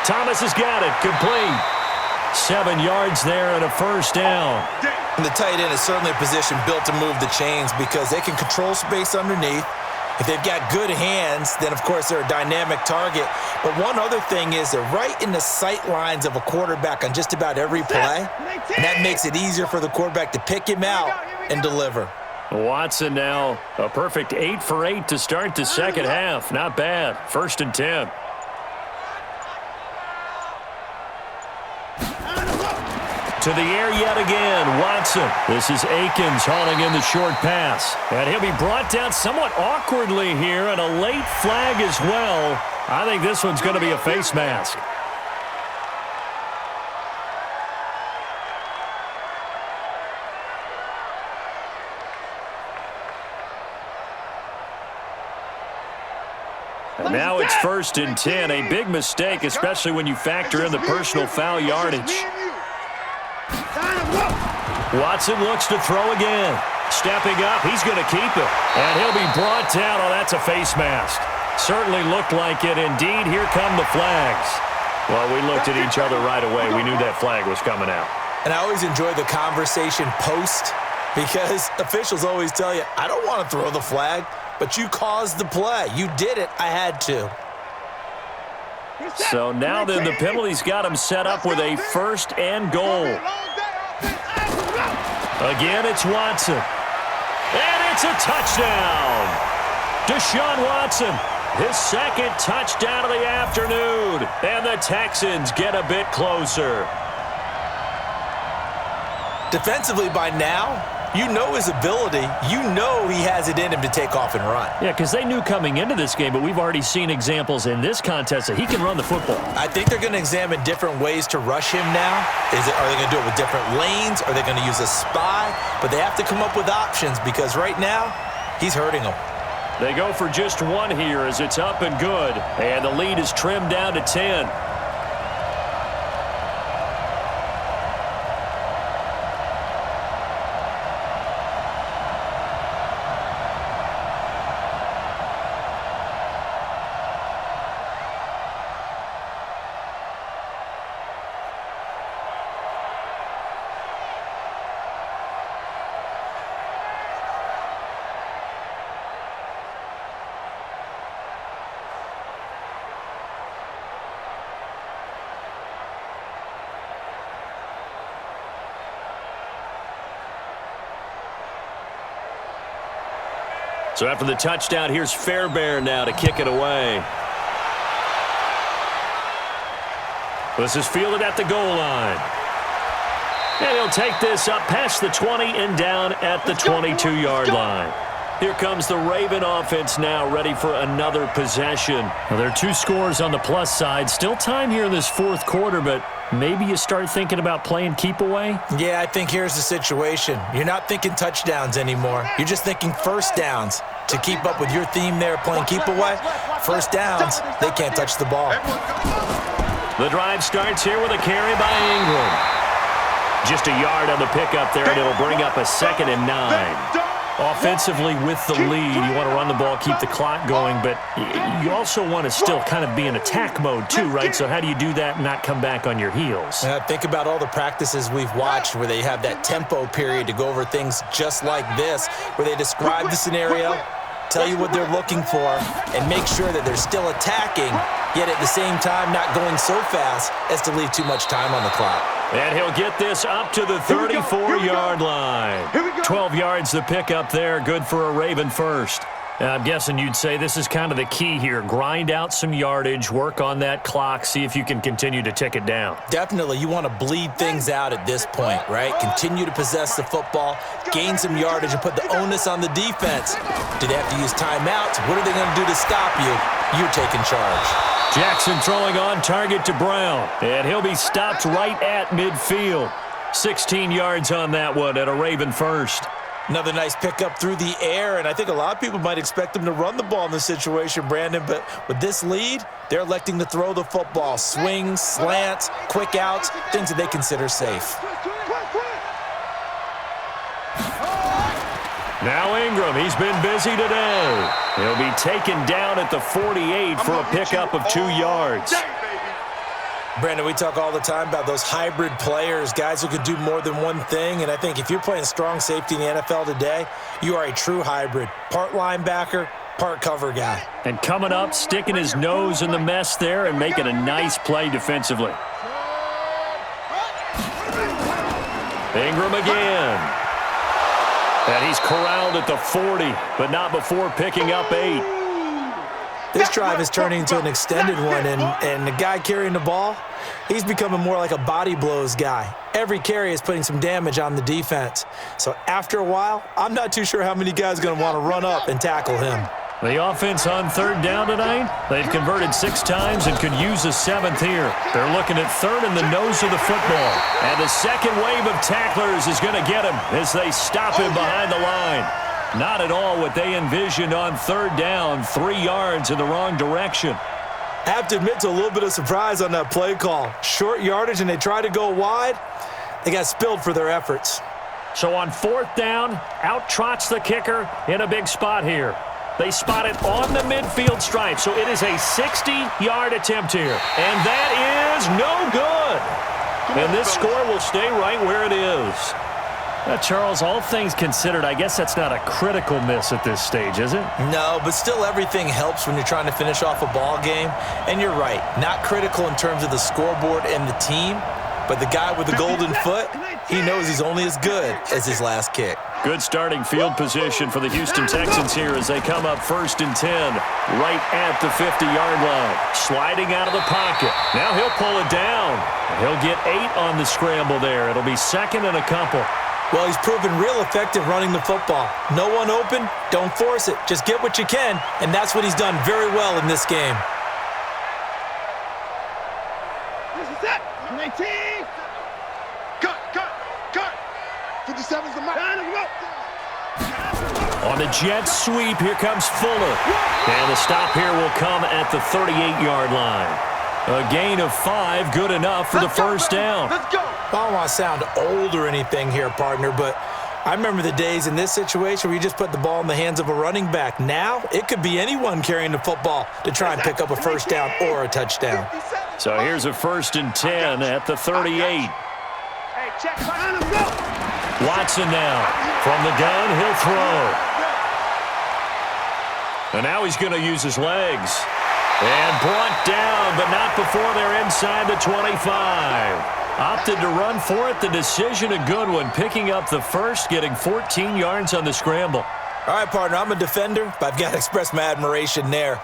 Thomas has got it, complete. 7 yards there and a 1st down. And the tight end is certainly a position built to move the chains because they can control space underneath. If they've got good hands, then, of course, they're a dynamic target. But one other thing is they're right in the sight lines of a quarterback on just about every play. And that makes it easier for the quarterback to pick him out and deliver. Watson now a perfect 8 for 8 to start the second half. Not bad. 1st and 10. To the air yet again, Watson. This is Akins hauling in the short pass. And he'll be brought down somewhat awkwardly here, and a late flag as well. I think this one's going to be a face mask. And now it's 1st and 10. A big mistake, especially when you factor in the personal foul yardage. Watson looks to throw again. Stepping up, he's going to keep it. And he'll be brought down. Oh, that's a face mask. Certainly looked like it. Indeed, here come the flags. Well, we looked at each other right away. We knew that flag was coming out. And I always enjoy the conversation post because officials always tell you, I don't want to throw the flag, but you caused the play. You did it. I had to. So now then the penalty's got him set up with a 1st and goal. Again, it's Watson. And it's a touchdown. Deshaun Watson, his 2nd touchdown of the afternoon. And the Texans get a bit closer. Defensively by now, You know his ability. You know he has it in him to take off and run. Yeah, because they knew coming into this game, but we've already seen examples in this contest that he can run the football. I think they're going to examine different ways to rush him now. Are they going to do it with different lanes? Are they going to use a spy? But they have to come up with options because right now, he's hurting them. They go for just one here as it's up and good. And the lead is trimmed down to 10. So after the touchdown, here's Fairbairn now to kick it away. This is fielded at the goal line. And he'll take this up past the 20 and down at the 22-yard line. Here comes the Raven offense now, ready for another possession. Well, there are 2 scores on the plus side. Still time here in this fourth quarter, but maybe you start thinking about playing keep away? Yeah, I think here's the situation. You're not thinking touchdowns anymore. You're just thinking first downs. To keep up with your theme there, playing keep away, first downs, they can't touch the ball. The drive starts here with a carry by Ingram. Just a yard on the pickup there, and it'll bring up a 2nd and 9. Offensively with the lead, you want to run the ball, keep the clock going, but you also want to still kind of be in attack mode too, right? So how do you do that and not come back on your heels? Think about all the practices we've watched where they have that tempo period to go over things just like this, where they describe the scenario, tell you what they're looking for, and make sure that they're still attacking, yet at the same time not going so fast as to leave too much time on the clock. And he'll get this up to the 34-yard line. 12 yards the pickup there, good for a Raven first. I'm guessing you'd say this is kind of the key here. Grind out some yardage, work on that clock, see if you can continue to tick it down. Definitely, you want to bleed things out at this point, right? Continue to possess the football, gain some yardage, and put the onus on the defense. Do they have to use timeouts? What are they going to do to stop you? You're taking charge. Jackson throwing on target to Brown, and he'll be stopped right at midfield. 16 yards on that one at a Raven first. Another nice pickup through the air, and I think a lot of people might expect them to run the ball in this situation, Brandon, but with this lead, they're electing to throw the football. Swings, slants, quick outs, things that they consider safe. Now Ingram, he's been busy today. He'll be taken down at the 48 for a pickup of 2 yards. Brandon, we talk all the time about those hybrid players, guys who could do more than one thing, and I think if you're playing strong safety in the NFL today, you are a true hybrid. Part linebacker, part cover guy. And coming up, sticking his nose in the mess there and making a nice play defensively. Ingram again. And he's corralled at the 40, but not before picking up 8. This drive is turning into an extended one, and the guy carrying the ball, he's becoming more like a body blows guy. Every carry is putting some damage on the defense. So after a while, I'm not too sure how many guys are going to want to run up and tackle him. The offense on 3rd down tonight, they've converted 6 times and could use a 7th here. They're looking at 3rd in the nose of the football. And the second wave of tacklers is going to get him as they stop him behind the line. Not at all what they envisioned on 3rd down, 3 yards in the wrong direction. I have to admit to a little bit of surprise on that play call. Short yardage, and they try to go wide. They got spilled for their efforts. So on 4th down, out trots the kicker in a big spot here. They spot it on the midfield stripe, so it is a 60-yard attempt here. And that is no good. And this score will stay right where it is. Charles, all things considered, I guess that's not a critical miss at this stage, is it? No, but still everything helps when you're trying to finish off a ball game. And you're right, not critical in terms of the scoreboard and the team, but the guy with the golden foot, he knows he's only as good as his last kick. Good starting field position for the Houston Texans here as they come up 1st and 10, right at the 50-yard line. Sliding out of the pocket. Now he'll pull it down. He'll get 8 on the scramble there. It'll be 2nd and a couple. Well, he's proven real effective running the football. No one open, don't force it. Just get what you can, and that's what he's done very well in this game. This is it. 19. Cut. 57's the mark. On the jet sweep, here comes Fuller. And the stop here will come at the 38-yard line. A gain of 5, good enough for the first down. Let's go. I don't want to sound old or anything here, partner, but I remember the days in this situation where you just put the ball in the hands of a running back. Now, it could be anyone carrying the football to try and pick up a first down or a touchdown. So here's a 1st and 10 at the 38. Hey, check. Let him go. Watson now. From the gun, he'll throw. And now he's going to use his legs. And brought down, but not before they're inside the 25. Opted to run for it. The decision a good one. Picking up the first, getting 14 yards on the scramble. All right, partner, I'm a defender, but I've got to express my admiration there.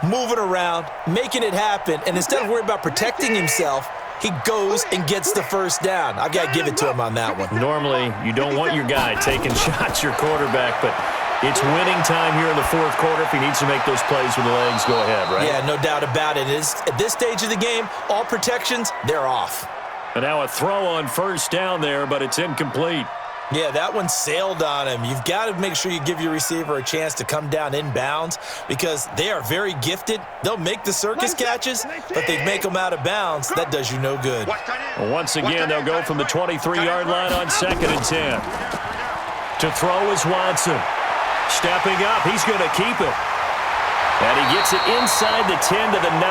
Moving around, making it happen, and instead of worrying about protecting himself, he goes and gets the first down. I've got to give it to him on that one. Normally, you don't want your guy taking shots, your quarterback, but it's winning time here in the fourth quarter. If he needs to make those plays with the legs, go ahead, right? Yeah, no doubt about it. At this stage of the game, all protections, they're off. And now a throw on first down there, but it's incomplete. Yeah, that one sailed on him. You've got to make sure you give your receiver a chance to come down inbounds because they are very gifted. They'll make the circus catches, but they make them out of bounds. That does you no good. Well, once again, they'll go from the 23-yard line on 2nd and 10. To throw is Watson. Stepping up, he's going to keep it. And he gets it inside the 10 to the 9.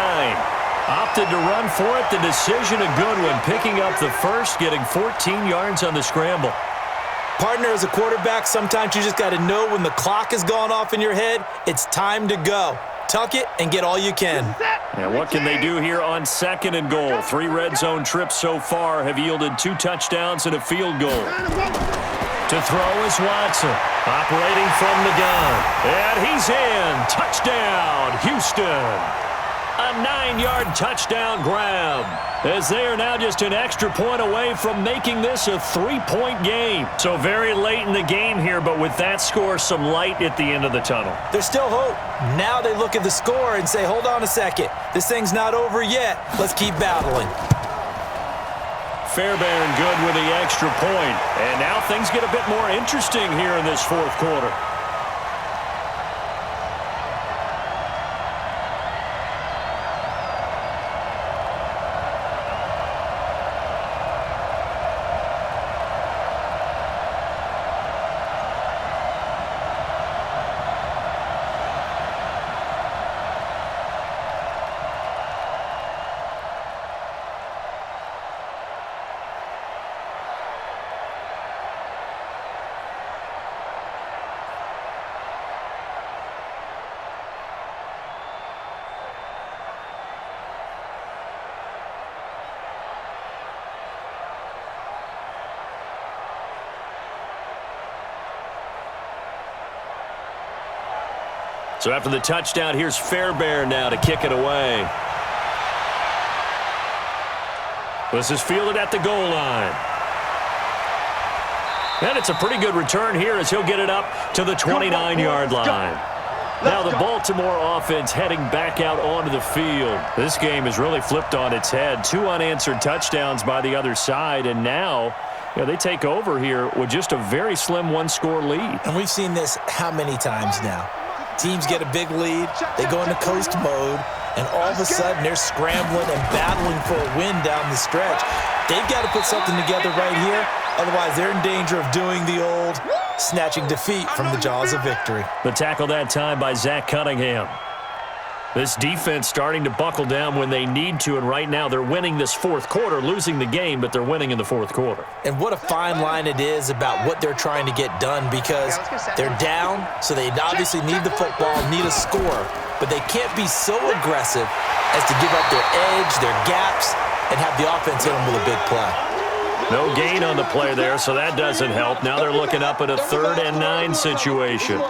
Opted to run for it. The decision a good one. Picking up the first, getting 14 yards on the scramble. Partner, as a quarterback, sometimes you just got to know when the clock has gone off in your head, it's time to go. Tuck it and get all you can. And what can they do here on 2nd and goal? 3 red zone trips so far have yielded 2 touchdowns and a field goal. To throw is Watson, operating from the gun. And he's in. Touchdown, Houston. A 9-yard touchdown grab, as they are now just an extra point away from making this a 3-point game. So very late in the game here, but with that score, some light at the end of the tunnel. There's still hope. Now they look at the score and say, hold on a second. This thing's not over yet. Let's keep battling. Fairbairn good with the extra point. And now things get a bit more interesting here in this fourth quarter. So after the touchdown, here's Fairbairn now to kick it away. This is fielded at the goal line. And it's a pretty good return here as he'll get it up to the 29-yard line. Now the Baltimore offense heading back out onto the field. This game has really flipped on its head. 2 unanswered touchdowns by the other side, and now they take over here with just a very slim 1-score lead. And we've seen this how many times now? Teams get a big lead, they go into coast mode, and all of a sudden they're scrambling and battling for a win down the stretch. They've got to put something together right here, otherwise they're in danger of doing the old snatching defeat from the jaws of victory. The tackle that time by Zach Cunningham. This defense starting to buckle down when they need to, and right now they're winning this fourth quarter, losing the game, but they're winning in the fourth quarter. And what a fine line it is about what they're trying to get done, because they're down, so they obviously need the football, need a score, but they can't be so aggressive as to give up their edge, their gaps, and have the offense hit them with a big play. No gain on the play there, so that doesn't help. Now they're looking up at a 3rd and 9 situation.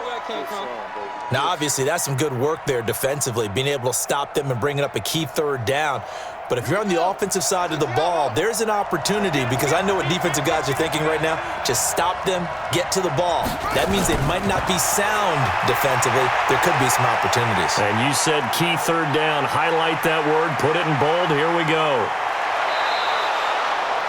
Now, obviously, that's some good work there defensively, being able to stop them and bringing up a key 3rd down. But if you're on the offensive side of the ball, there's an opportunity, because I know what defensive guys are thinking right now. Just stop them, get to the ball. That means they might not be sound defensively. There could be some opportunities. And you said key third down. Highlight that word, put it in bold. Here we go.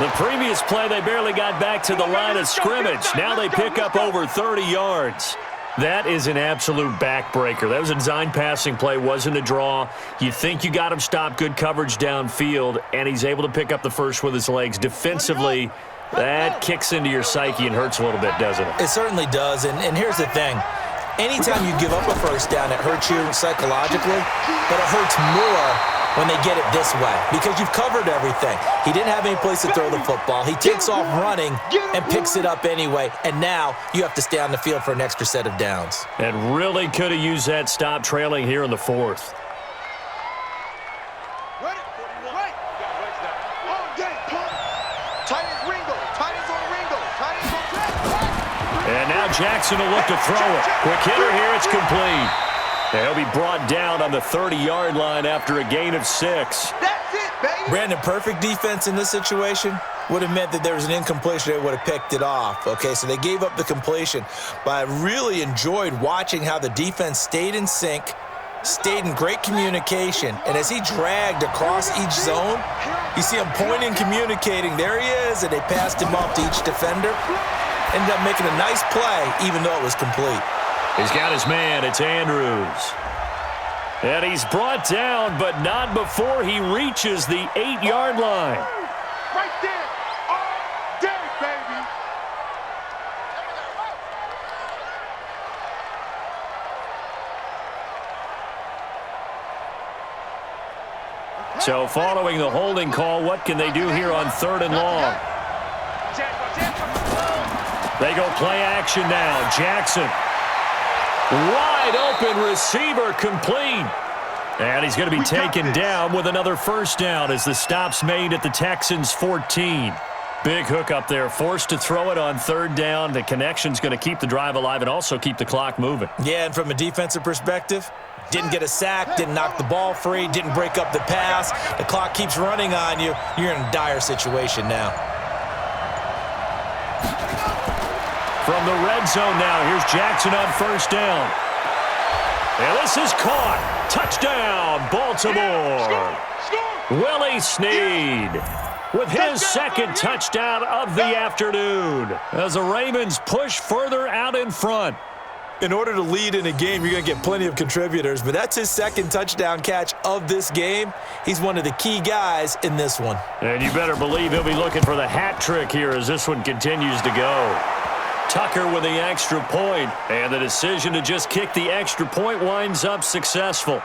The previous play, they barely got back to the line of scrimmage. Now they pick up over 30 yards. That is an absolute backbreaker. That was a design passing play, wasn't a draw. You think you got him stopped, good coverage downfield, and he's able to pick up the first with his legs. Defensively, that kicks into your psyche and hurts a little bit, doesn't it? It certainly does, and here's the thing. Anytime you give up a first down, it hurts you psychologically, but it hurts more when they get it this way, because you've covered everything. He didn't have any place to throw the football. He takes off running and picks it up anyway, and now you have to stay on the field for an extra set of downs. And really could have used that stop, trailing here in the fourth. And now Jackson will look to throw it. Quick hitter here, it's complete. And he'll be brought down on the 30-yard line after a gain of 6. That's it, baby. Brandon, perfect defense in this situation would have meant that there was an incompletion. They would have picked it off. Okay, so they gave up the completion. But I really enjoyed watching how the defense stayed in sync, stayed in great communication, and as he dragged across each zone, you see him pointing, communicating. There he is, and they passed him off to each defender. Ended up making a nice play, even though it was complete. He's got his man. It's Andrews. And he's brought down, but not before he reaches the 8-yard line. Right there. All day, baby. So following the holding call, what can they do here on 3rd and long? They go play action now. Jackson. Wide open receiver, complete. And he's going to be taken down with another first down as the stop's made at the Texans' 14. Big hook up there, forced to throw it on 3rd down. The connection's going to keep the drive alive and also keep the clock moving. Yeah, and from a defensive perspective, didn't get a sack, didn't knock the ball free, didn't break up the pass. The clock keeps running on you. You're in a dire situation now. From the red zone now, here's Jackson on 1st down. And this is caught. Touchdown, Baltimore. Willie Snead with his 2nd touchdown of the afternoon as the Ravens push further out in front. In order to lead in a game, you're going to get plenty of contributors, but that's his 2nd touchdown catch of this game. He's one of the key guys in this one. And you better believe he'll be looking for the hat trick here as this one continues to go. Tucker with the extra point, and the decision to just kick the extra point winds up successful.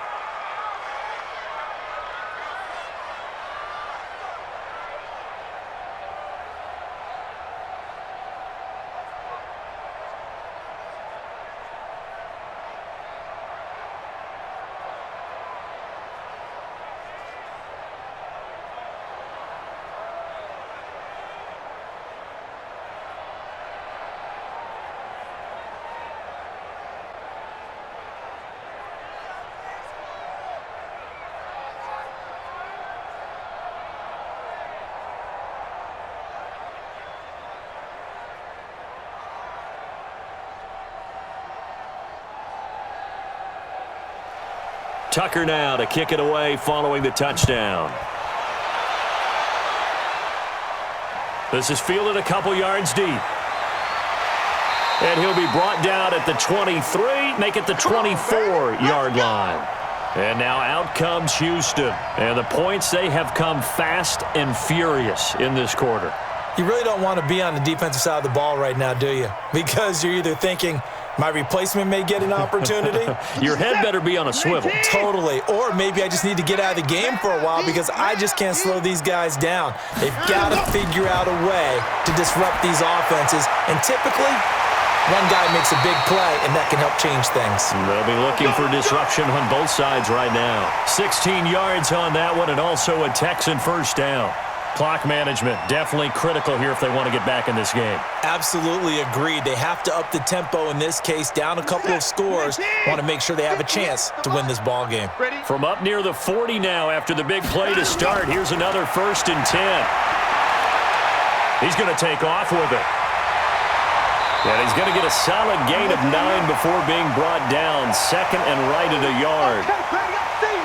Tucker now to kick it away following the touchdown. This is fielded a couple yards deep. And he'll be brought down at the 23, make it the 24-yard line. And now out comes Houston. And the points, they have come fast and furious in this quarter. You really don't want to be on the defensive side of the ball right now, do you? Because you're either thinking, my replacement may get an opportunity. Your head better be on a swivel. Totally. Or maybe I just need to get out of the game for a while because I just can't slow these guys down. They've got to figure out a way to disrupt these offenses. And typically, one guy makes a big play, and that can help change things. They'll be looking for disruption on both sides right now. 16 yards on that one, and also a Texan first down. Clock management, definitely critical here if they want to get back in this game. Absolutely agreed. They have to up the tempo in this case, down a couple of scores. Want to make sure they have a chance to win this ball game. From up near the 40 now after the big play to start, here's another 1st and 10. He's going to take off with it. And he's going to get a solid gain of 9 before being brought down. 2nd and right at a yard.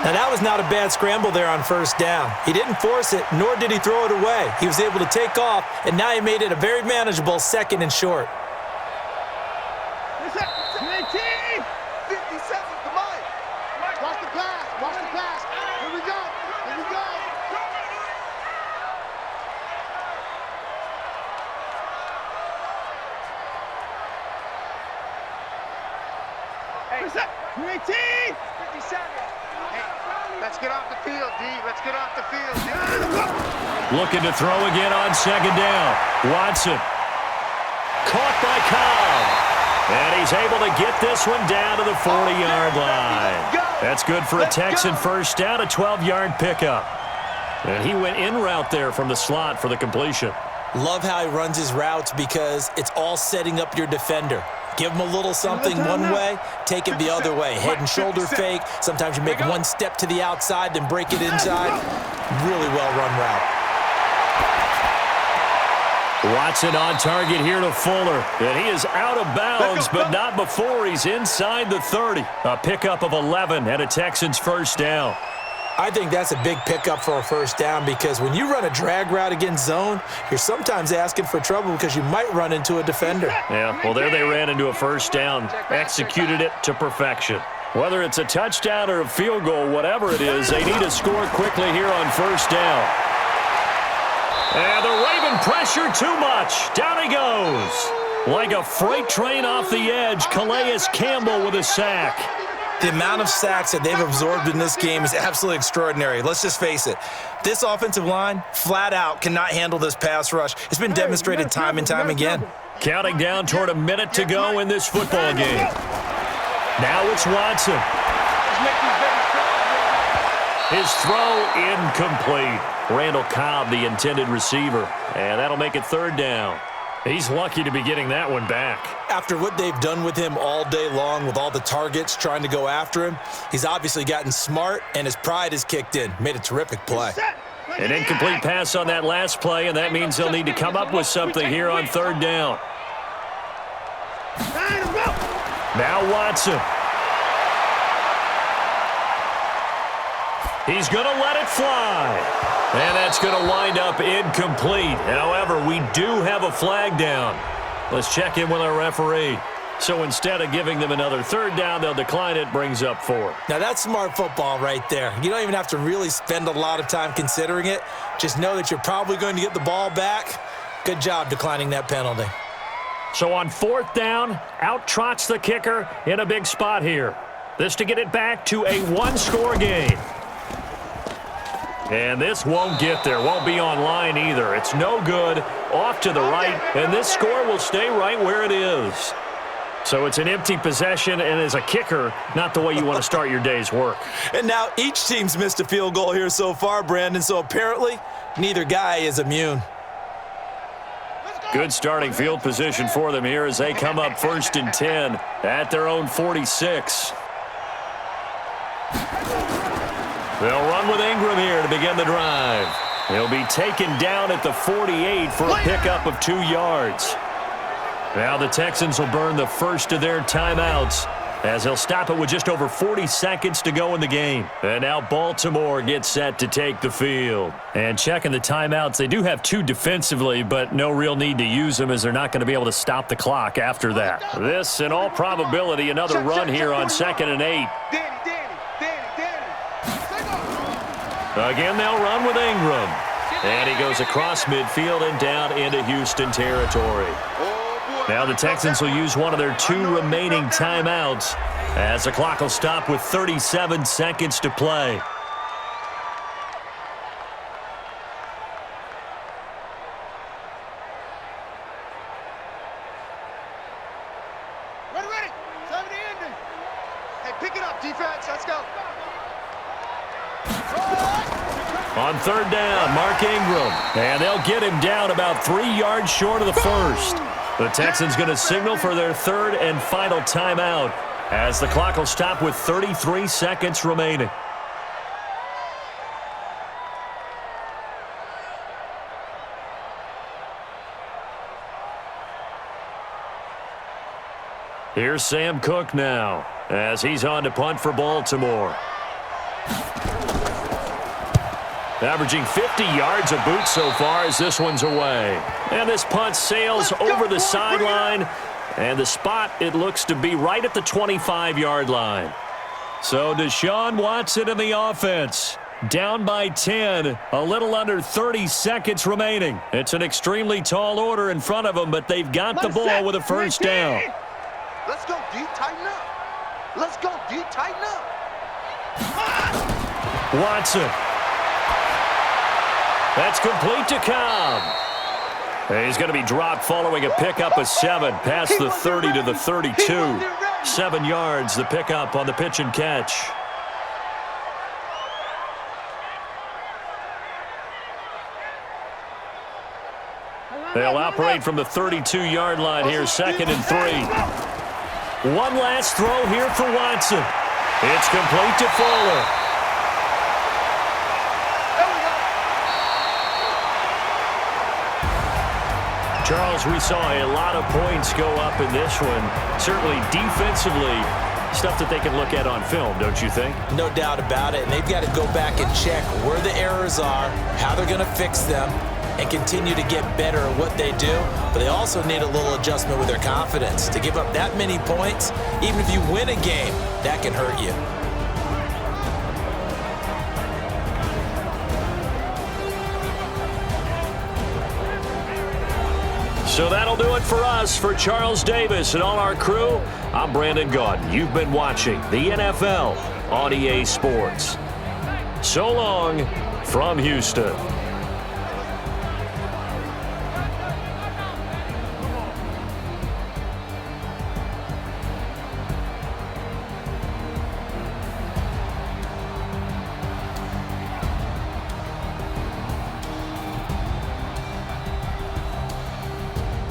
Now, that was not a bad scramble there on 1st down. He didn't force it, nor did he throw it away. He was able to take off, and now he made it a very manageable 2nd and short. 57, come on. Watch the pass. Here we go. Hey, 18, 57. Let's get off the field, D. Let's get off the field. Looking to throw again on 2nd down. Watson. Caught by Cobb. And he's able to get this one down to the 40-yard line. That's good for a Texan 1st down, a 12-yard pickup. And he went in route there from the slot for the completion. Love how he runs his routes because it's all setting up your defender. Give him a little something one way, take it the other way. Head and shoulder fake. Sometimes you make one step to the outside, then break it inside. Really well-run route. Watson on target here to Fuller. And he is out of bounds, but not before he's inside the 30. A pickup of 11 and a Texans 1st down. I think that's a big pickup for a 1st down because when you run a drag route against zone, you're sometimes asking for trouble because you might run into a defender. Yeah, well, there they ran into a 1st down, executed it to perfection. Whether it's a touchdown or a field goal, whatever it is, they need to score quickly here on 1st down. And the Raven pressure too much. Down he goes. Like a freight train off the edge, Calais Campbell with a sack. The amount of sacks that they've absorbed in this game is absolutely extraordinary. Let's just face it. This offensive line, flat out, cannot handle this pass rush. It's been demonstrated time and time again. Counting down toward a minute to go in this football game. Now it's Watson. His throw incomplete. Randall Cobb, the intended receiver. And that'll make it 3rd down. He's lucky to be getting that one back. After what they've done with him all day long with all the targets trying to go after him, he's obviously gotten smart and his pride has kicked in. Made a terrific play. An incomplete pass on that last play, and that means they'll need to come up with something here on 3rd down. Now Watson. He's going to let it fly. And that's going to wind up incomplete. However, we do have a flag down. Let's check in with our referee. So instead of giving them another 3rd down, they'll decline it, brings up 4. Now that's smart football right there. You don't even have to really spend a lot of time considering it. Just know that you're probably going to get the ball back. Good job declining that penalty. So on 4th down, out trots the kicker in a big spot here. This to get it back to a 1-score game. And this won't get there, won't be online either. It's no good, off to the right, and this score will stay right where it is. So it's an empty possession, and as a kicker, not the way you want to start your day's work. And now each team's missed a field goal here so far, Brandon, so apparently neither guy is immune. Good starting field position for them here as they come up 1st and 10 at their own 46. They'll run with Ingram here to begin the drive. He'll be taken down at the 48 for a pickup of 2 yards. Now the Texans will burn the first of their timeouts as they'll stop it with just over 40 seconds to go in the game. And now Baltimore gets set to take the field. And checking the timeouts, they do have 2 defensively, but no real need to use them as they're not going to be able to stop the clock after that. This, in all probability, another run here on 2nd and 8. Again, they'll run with Ingram. And he goes across midfield and down into Houston territory. Now the Texans will use one of their 2 remaining timeouts as the clock will stop with 37 seconds to play. Ready. 70 ending. Hey, pick it up, defense. Let's go. On third down, Mark Ingram. And they'll get him down about 3 yards short of the first. The Texans going to signal for their third and final timeout as the clock will stop with 33 seconds remaining. Here's Sam Cook now as he's on to punt for Baltimore. Averaging 50 yards a boot so far as this one's away. And this punt sails over the sideline. And the spot, it looks to be right at the 25-yard line. So Deshaun Watson in the offense. Down by 10. A little under 30 seconds remaining. It's an extremely tall order in front of them, but they've got the ball with a first down. Let's go, D. Tighten up. Let's go, D. Tighten up. Watson. That's complete to Cobb. He's going to be dropped following a pickup of 7 past the 30 to the 32. 7 yards, the pickup on the pitch and catch. They'll operate from the 32-yard line here, 2nd and 3. One last throw here for Watson. It's complete to Fuller. Charles, we saw a lot of points go up in this one. Certainly defensively, stuff that they can look at on film, don't you think? No doubt about it. And they've got to go back and check where the errors are, how they're going to fix them, and continue to get better at what they do. But they also need a little adjustment with their confidence. To give up that many points, even if you win a game, that can hurt you. So that'll do it for us. For Charles Davis and all our crew, I'm Brandon Gaudin. You've been watching the NFL on EA Sports. So long from Houston.